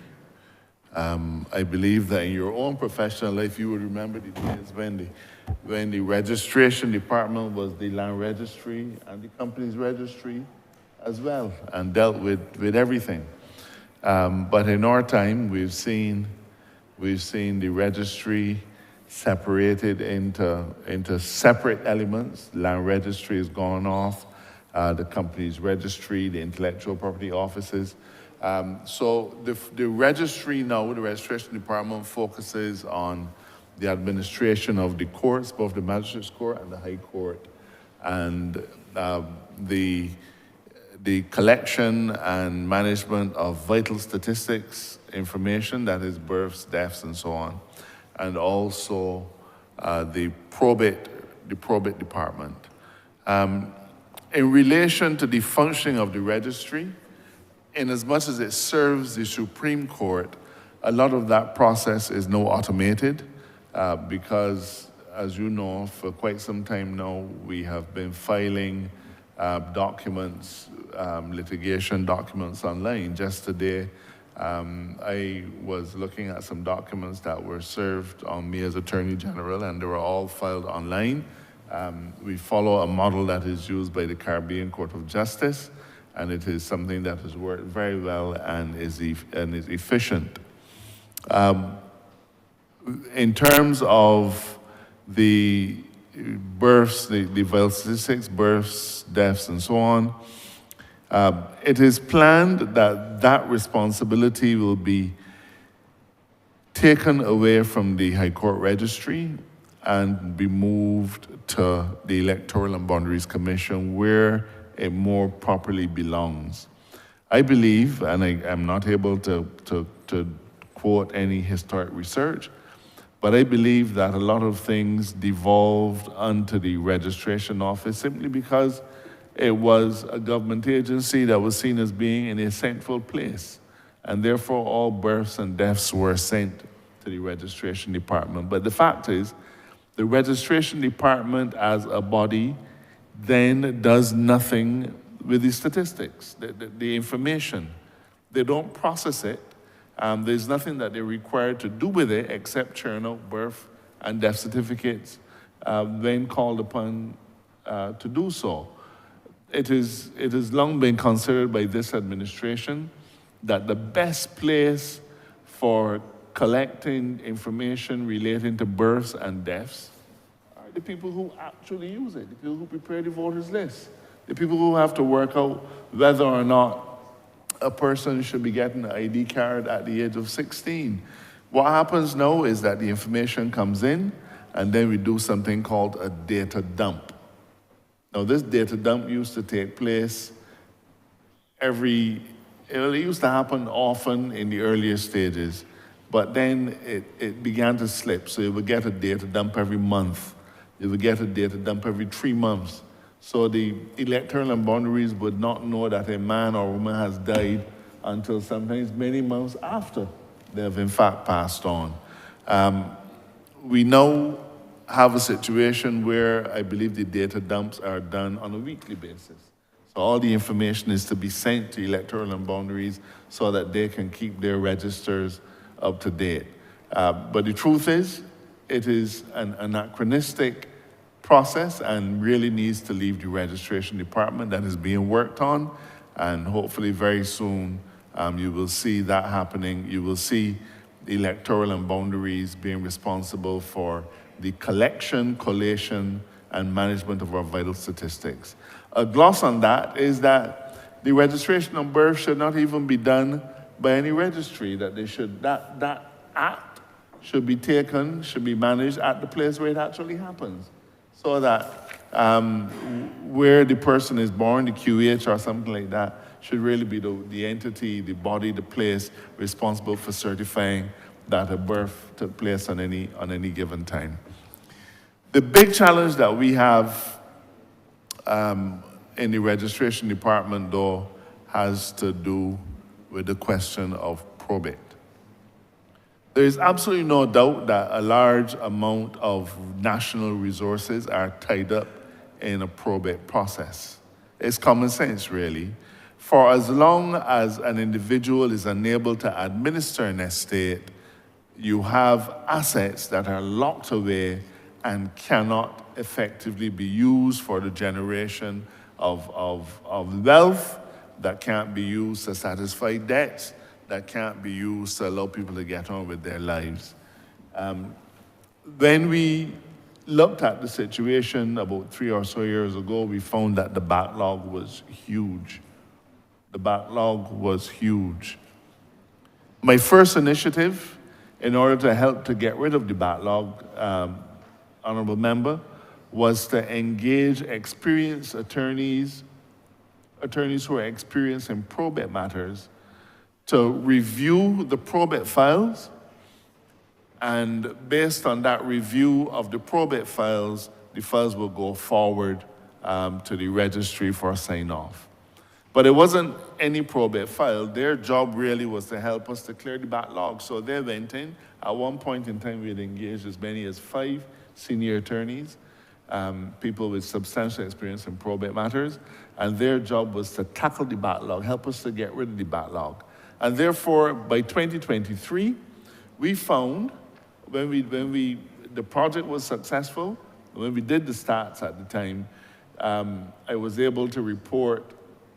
I believe that in your own professional life, you would remember the days when the registration department was the land registry and the company's registry as well, and dealt with everything. But in our time, we've seen the registry separated into separate elements. Land registry has gone off, the company's registry, the intellectual property offices. So the registry now, the registration department focuses on the administration of the courts, both the magistrates court and the high court, and the collection and management of vital statistics information, that is births, deaths, and so on, and also the probate department. In relation to the functioning of the registry, in as much as it serves the Supreme Court, a lot of that process is now automated because, as you know, for quite some time now, we have been filing documents, litigation documents online. Just today, I was looking at some documents that were served on me as Attorney General, and they were all filed online. We follow a model that is used by the Caribbean Court of Justice, and it is something that has worked very well and is efficient. In terms of the births, the vital statistics, births, deaths, and so on, it is planned that that responsibility will be taken away from the High Court Registry and be moved to the Electoral and Boundaries Commission, where it more properly belongs. I believe, and I am not able to quote any historic research, but I believe that a lot of things devolved onto the registration office simply because It was a government agency that was seen as being in a central place, and therefore all births and deaths were sent to the registration department. But the fact is, the registration department as a body then does nothing with the statistics, the information. They don't process it. There's nothing that they're required to do with it except churn out birth and death certificates when called upon to do so. It has long been considered by this administration that the best place for collecting information relating to births and deaths are the people who actually use it, the people who prepare the voters list, the people who have to work out whether or not a person should be getting an ID card at the age of 16. What happens now is that the information comes in, and then we do something called a data dump. Now, this data dump used to take place it used to happen often in the earlier stages, but then it began to slip. So you would get a data dump every month. You would get a data dump every 3 months. So the electoral and boundaries would not know that a man or woman has died until sometimes many months after they have in fact passed on. We now have a situation where I believe the data dumps are done on a weekly basis. So all the information is to be sent to electoral and boundaries so that they can keep their registers up to date. But the truth is, it is an anachronistic process and really needs to leave the registration department. That is being worked on, and hopefully very soon you will see that happening. You will see electoral and boundaries being responsible for the collection, collation, and management of our vital statistics. A gloss on that is that the registration of birth should not even be done by any registry, that act should be taken, should be managed at the place where it actually happens. So that where the person is born, the QH or something like that, should really be the entity, the body, the place responsible for certifying that a birth took place on any given time. The big challenge that we have in the registration department, though, has to do with the question of probate. There is absolutely no doubt that a large amount of national resources are tied up in a probate process. It's common sense, really. For as long as an individual is unable to administer an estate, you have assets that are locked away and cannot effectively be used for the generation of wealth, that can't be used to satisfy debts, that can't be used to allow people to get on with their lives. When we looked at the situation about 3 or so years ago, we found that the backlog was huge. The backlog was huge. My first initiative, in order to help to get rid of the backlog, Honourable Member, was to engage experienced attorneys who are experienced in probate matters, to review the probate files, and based on that review of the probate files, the files will go forward to the registry for sign-off. But it wasn't any probate file. Their job really was to help us to clear the backlog. So they went in. At one point in time, we had engaged as many as 5 senior attorneys, people with substantial experience in probate matters, and their job was to tackle the backlog, help us to get rid of the backlog. And therefore, by 2023, we found, when the project was successful, when we did the stats at the time, I was able to report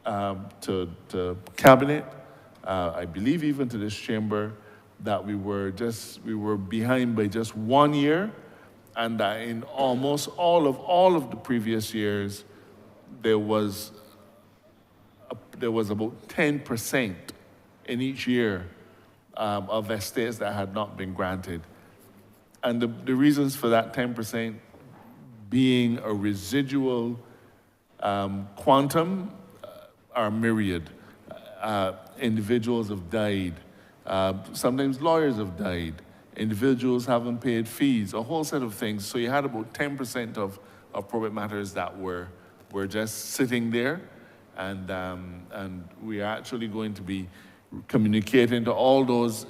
to Cabinet, I believe even to this chamber, that we were behind by just 1 year, and that in almost all of the previous years, there was about 10% in each year of estates that had not been granted. And the reasons for that 10% being a residual quantum are myriad. Individuals have died. Sometimes lawyers have died. Individuals haven't paid fees, a whole set of things. So you had about 10% of probate matters that were were just sitting there, and we are actually going to be communicating to all those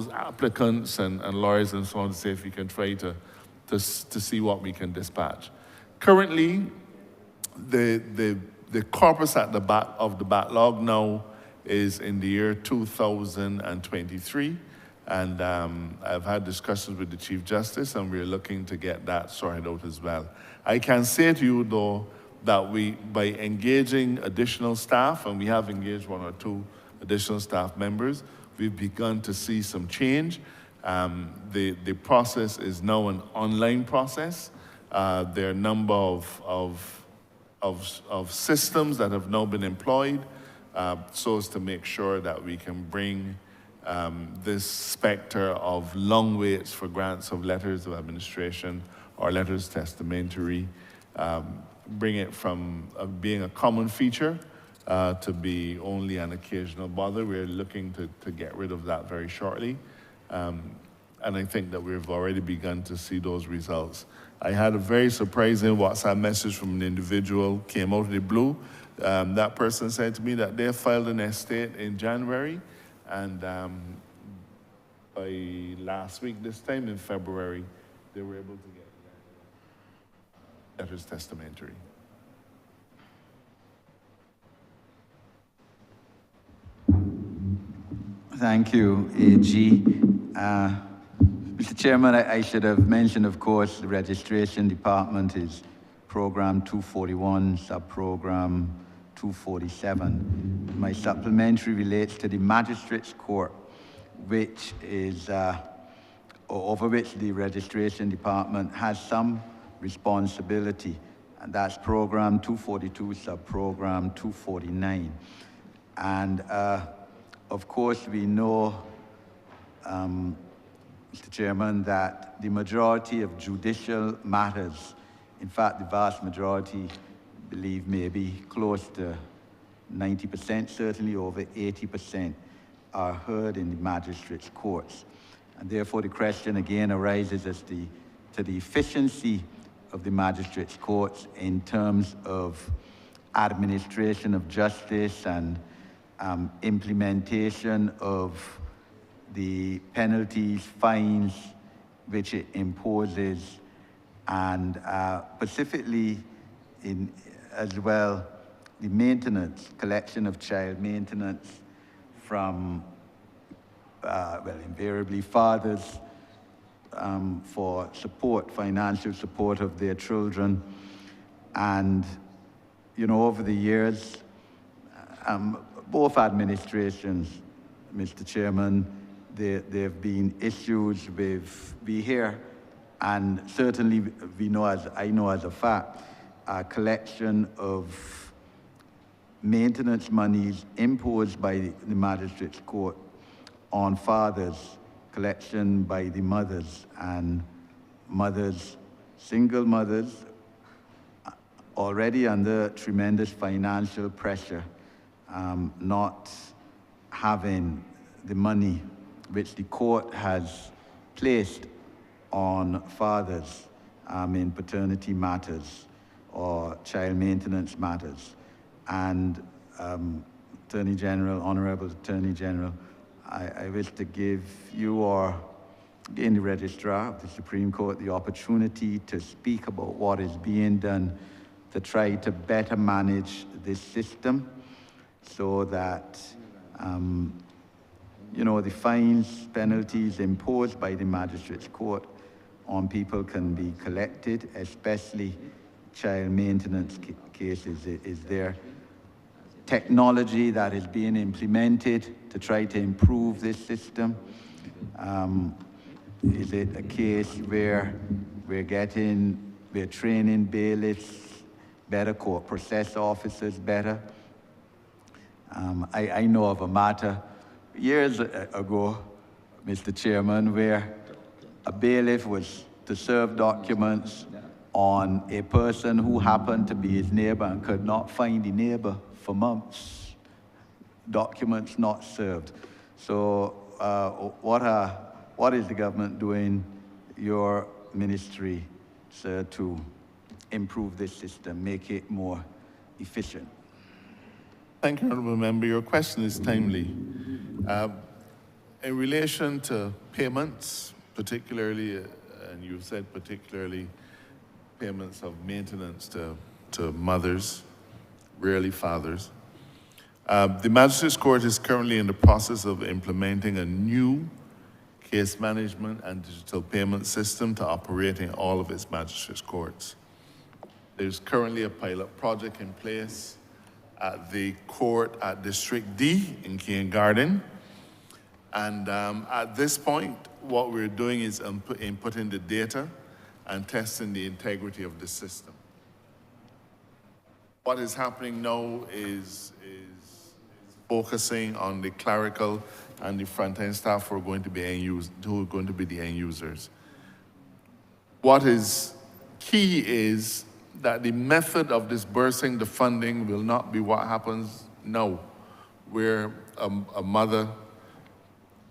applicants and lawyers and so on to see if we can try to see what we can dispatch. Currently, the corpus at the back of the backlog now is in the year 2023, and I've had discussions with the Chief Justice, and we're looking to get that sorted out as well. I can say to you, though, that by engaging additional staff, and we have engaged 1 or 2 additional staff members, we've begun to see some change. The process is now an online process. There are a number of systems that have now been employed so as to make sure that we can bring this specter of long waits for grants of letters of administration or letters testamentary, bring it from being a common feature to be only an occasional bother. We're looking to get rid of that very shortly. And I think that we've already begun to see those results. I had a very surprising WhatsApp message from an individual, came out of the blue. That person said to me that they filed an estate in January, and by last week, this time in February, they were able to get letters testamentary. Thank you, AG. Mr. Chairman, I should have mentioned, of course, the registration department is program 241, sub-program 247. My supplementary relates to the magistrates court, which is, over which the registration department has some responsibility, and that's program 242, sub-program 249. And of course, we know, Mr. Chairman, that the majority of judicial matters, in fact, the vast majority, I believe maybe close to 90%, certainly over 80%, are heard in the magistrates' courts. And therefore, the question again arises as to the efficiency of the magistrates' courts in terms of administration of justice and implementation of the penalties, fines, which it imposes, and specifically as well, the maintenance, collection of child maintenance from, invariably fathers for support, financial support of their children. And, over the years, both administrations, Mr. Chairman, there have been issues with, we hear, and certainly I know as a fact, collection of maintenance monies imposed by the magistrates' court on fathers, collection by the mothers, and mothers, single mothers, already under tremendous financial pressure, not having the money which the court has placed on fathers in paternity matters or child maintenance matters. And Attorney General, Honourable Attorney General, I wish to give you or again the Registrar of the Supreme Court the opportunity to speak about what is being done to try to better manage this system so that the fines, penalties imposed by the magistrates' court on people can be collected, especially child maintenance cases. Is there technology that is being implemented to try to improve this system? Is it a case where we're training bailiffs better, court process officers better? I know of a matter years ago, Mr. Chairman, where a bailiff was to serve documents on a person who happened to be his neighbor and could not find the neighbor for months. Documents not served. So what is the government doing, your ministry, sir, to improve this system, make it more efficient? Thank you, Honourable Member. Your question is timely. In relation to payments, particularly, and you said particularly payments of maintenance to mothers, rarely fathers, the Magistrates Court is currently in the process of implementing a new case management and digital payment system to operate in all of its Magistrates Courts. There's currently a pilot project in place at the court at District D in Keene Garden. And at this point, what we're doing is inputting the data and testing the integrity of the system. What is happening now is focusing on the clerical and the front-end staff who are going to be the end users. What is key is that the method of disbursing the funding will not be what happens now, where a mother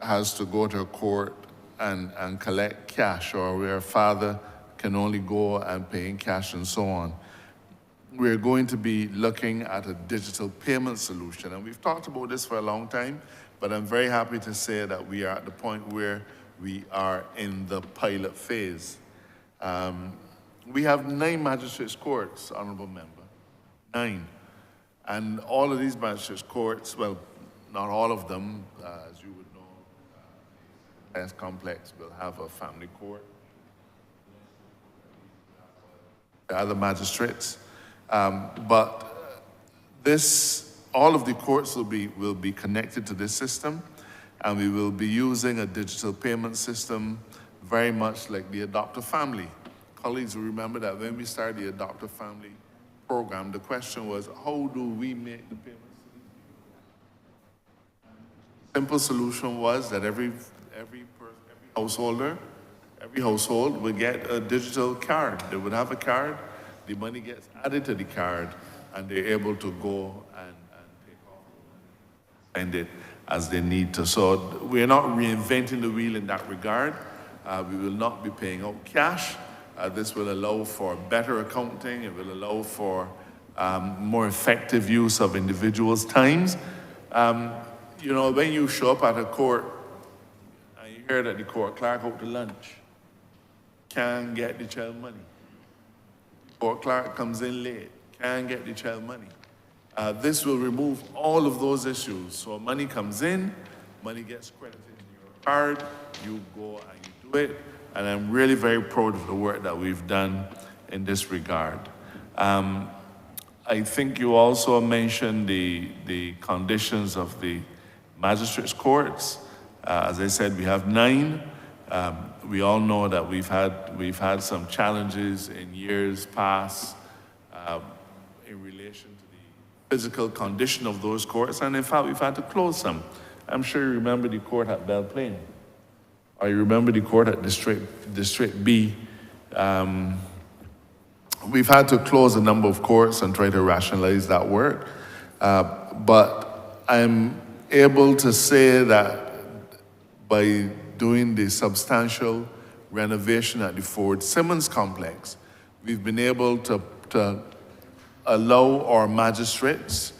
has to go to a court and collect cash, or where a father can only go and pay in cash and so on. We're going to be looking at a digital payment solution, and we've talked about this for a long time, but I'm very happy to say that we are at the point where we are in the pilot phase. We have 9 magistrates courts, Honourable Member, 9. And all of these magistrates courts, well, not all of them, as you would know, as complex will have a family court. The other magistrates. But all of the courts will be connected to this system, and we will be using a digital payment system very much like the Adopt a Family. Colleagues will remember that when we started the Adopt a Family program, the question was, how do we make the payments to these people? Simple solution was that every household would get a digital card. They would have a card, the money gets added to the card, and they're able to go and take off and spend it as they need to. So we're not reinventing the wheel in that regard. We will not be paying out cash. This will allow for better accounting. It will allow for more effective use of individuals' times. You know, when you show up at a court and you hear that the court clerk out to lunch, can't get the child money. Court clerk comes in late, can't get the child money. This will remove all of those issues. So money comes in, money gets credited in your card, you go and you do it. And I'm really very proud of the work that we've done in this regard. I think you also mentioned the conditions of the magistrates' courts. As I said, we have 9. We all know that we've had some challenges in years past in relation to the physical condition of those courts, and in fact, we've had to close some. I'm sure you remember the court at Belle Plaine, or you remember the court at District B. We've had to close a number of courts and try to rationalize that work, but I'm able to say that by doing the substantial renovation at the Fort Simmons complex, we've been able to allow our magistrates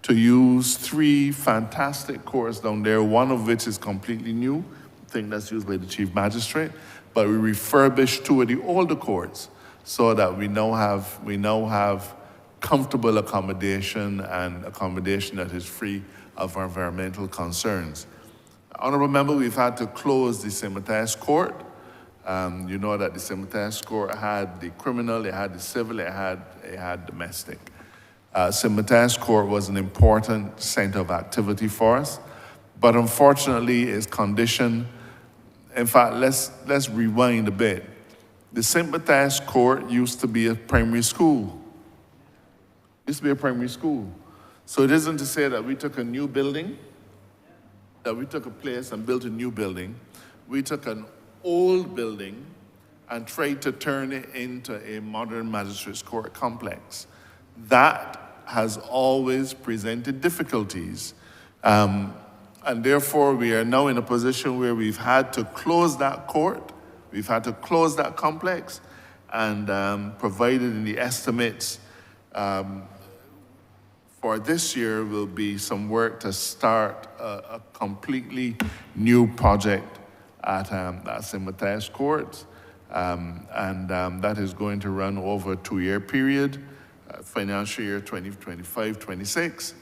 to use 3 fantastic courts down there, one of which is completely new. I think that's used by the chief magistrate, but we refurbished 2 of the older courts so that we now have comfortable accommodation and accommodation that is free of environmental concerns. Honourable Member, we've had to close the Cemeteries Court. You know that the Cemeteries Court had the criminal, it had the civil, it had domestic. Cemeteries Court was an important center of activity for us, but unfortunately its condition, in fact, let's rewind a bit. The Cemeteries Court used to be a primary school. So it isn't to say that we took a new building, that we took a place and built a new building. We took an old building and tried to turn it into a modern magistrates court complex. That has always presented difficulties. And therefore, we are now in a position where we've had to close that court, we've had to close that complex, and provided in the estimates for this year will be some work to start a completely new project at St. Matthias Courts. That is going to run over a 2-year period, financial year 2025-26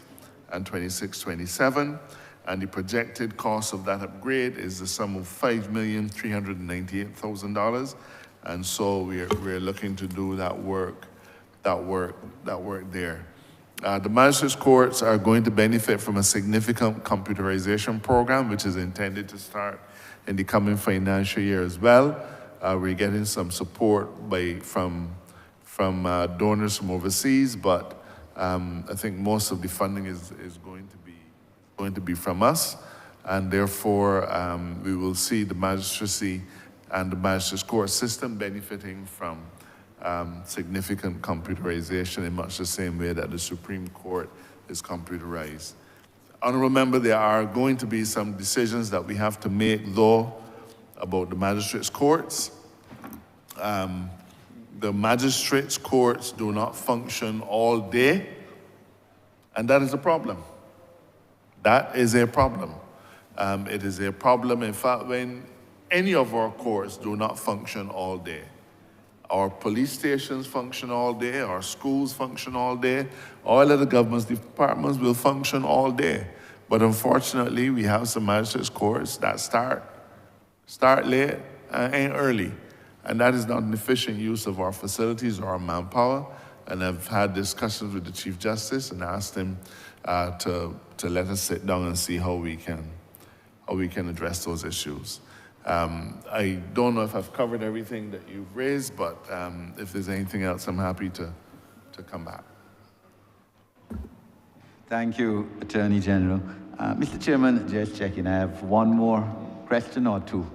and 26-27. And the projected cost of that upgrade is the sum of $5,398,000. And so we're looking to do that work there. The magistrates courts are going to benefit from a significant computerization program, which is intended to start in the coming financial year as well. We're getting some support from donors from overseas, but I think most of the funding is going to be from us, and therefore we will see the magistracy and the magistrates court system benefiting from significant computerization in much the same way that the Supreme Court is computerized. Honourable Member, there are going to be some decisions that we have to make, though, about the magistrates courts. The magistrates courts do not function all day, and that is a problem. That is a problem. It is a problem, in fact, when any of our courts do not function all day. Our police stations function all day, our schools function all day, all of the government's departments will function all day. But unfortunately, we have some magistrates courts that start late and early. And that is not an efficient use of our facilities or our manpower. And I've had discussions with the Chief Justice and asked him to let us sit down and see how we can address those issues. I don't know if I've covered everything that you've raised, but if there's anything else, I'm happy to come back. Thank you, Attorney General. Mr. Chairman, just checking, I have one more question or two.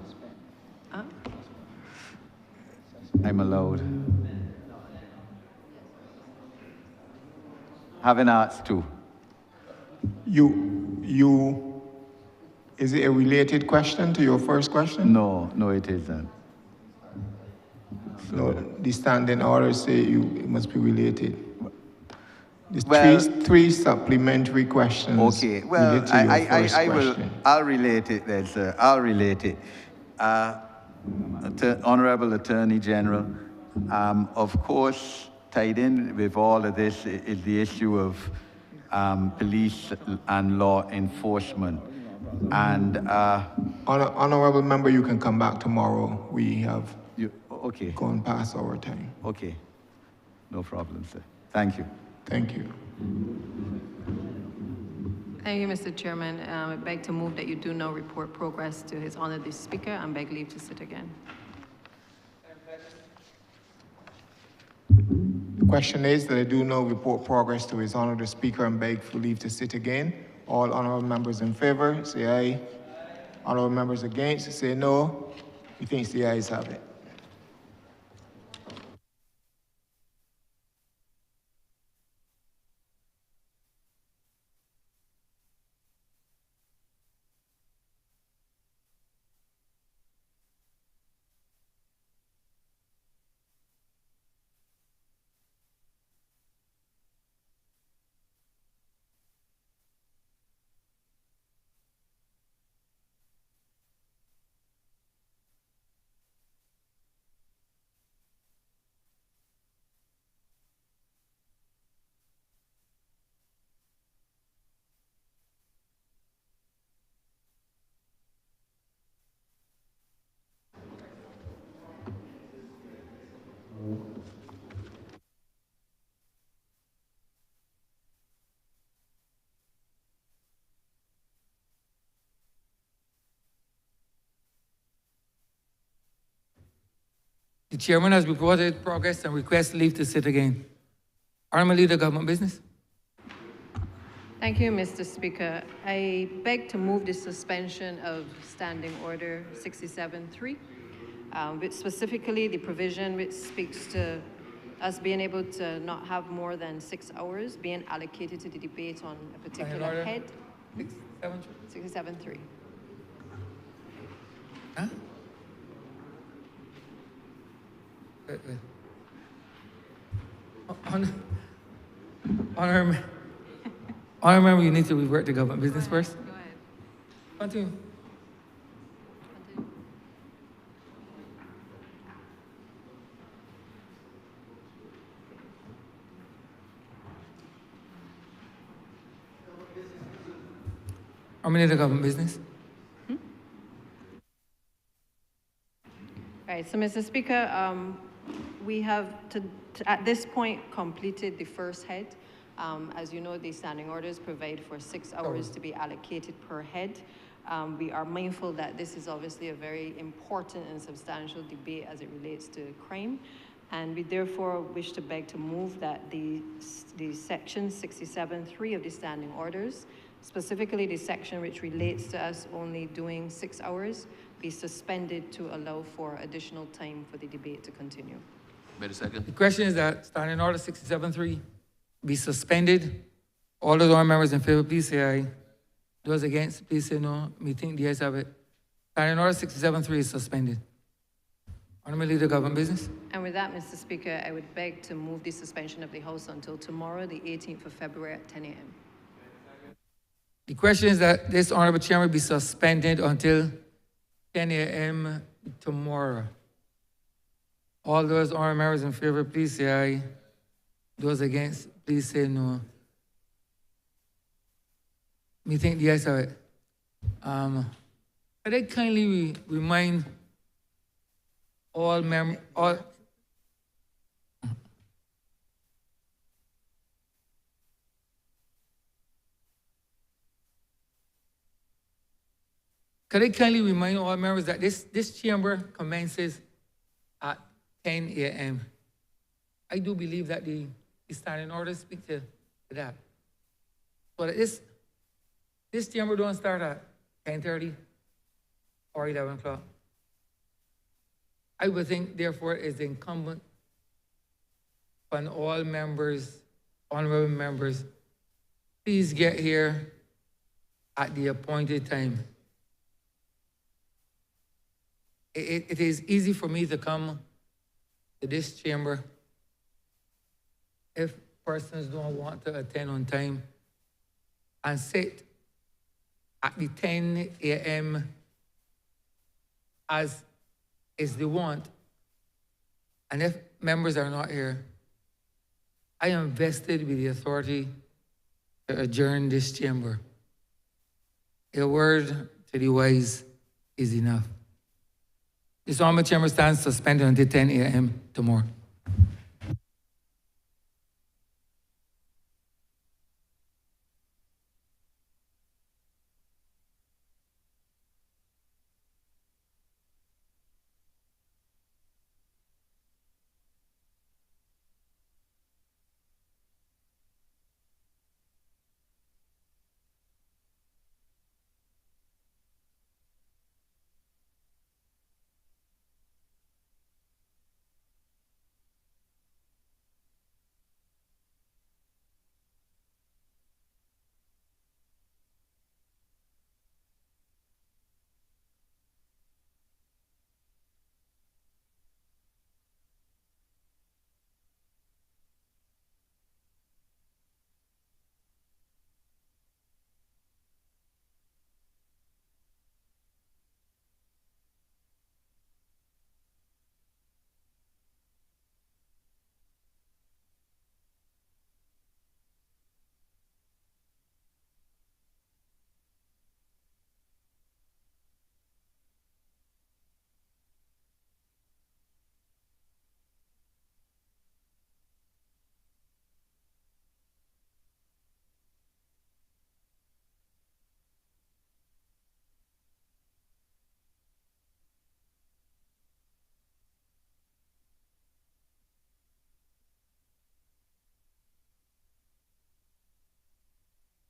I'm allowed. Haven't asked two. Is it a related question to your first question? No, it isn't. So, No, the standing orders say it must be related. There's well, three supplementary questions. Okay, well, related to your first question. I'll relate it then, sir. I'll relate it. Honorable Attorney General, of course, tied in with all of this is the issue of police and law enforcement. And Honorable Member, you can come back tomorrow. We have okay. gone past our time. Okay, no problem, sir. Thank you. Thank you. Thank you, Mr. Chairman. I beg to move that you do not report progress to His Honor the Speaker and beg leave to sit again. The question is that I do not report progress to His Honor the Speaker and beg for leave to sit again. All honorable members in favor, say aye. Honorable members against, say no. He thinks the ayes have it. The chairman has reported progress and requests leave to sit again. Honourable Leader, Government Business. Thank you, Mr. Speaker. I beg to move the suspension of Standing Order 67-3, which specifically the provision which speaks to us being able to not have more than 6 hours being allocated to the debate on a particular head. 67-3. Huh? Wait. Honourable member, you need to revert to government business first. Go ahead. Continue. Honourable leader, government business. Right, so Mr. Speaker, we have at this point completed the first head. As you know, the standing orders provide for 6 hours to be allocated per head. We are mindful that this is obviously a very important and substantial debate as it relates to crime. And we therefore wish to beg to move that the section 67.3 of the standing orders, specifically the section which relates to us only doing 6 hours, be suspended to allow for additional time for the debate to continue. Wait a second. The question is that standing order 67.3 be suspended. All those honourable members in favor, please say aye. Those against, please say no. Me think the ayes have it. Standing order 67.3 is suspended. Honourable leader, government business. And with that, Mr. Speaker, I would beg to move the suspension of the House until tomorrow, the 18th of February at 10 a.m. The question is that this honourable chamber be suspended until 10 a.m. tomorrow. All those honourable members in favor, please say aye. Those against, please say no. Me think the ayes have it. Could I kindly remind all members, could I kindly remind all members that this chamber commences at 10 a.m. I do believe that the standing orders speak to that. But this chamber don't start at 10:30 or 11 o'clock. I would think, therefore, it's incumbent on all members, honorable members, please get here at the appointed time. It is easy for me to come to this chamber if persons don't want to attend on time and sit at the 10 a.m. as is the want. And if members are not here, I am vested with the authority to adjourn this chamber. A word to the wise is enough. This honorable chamber stands suspended until 10 a.m. tomorrow.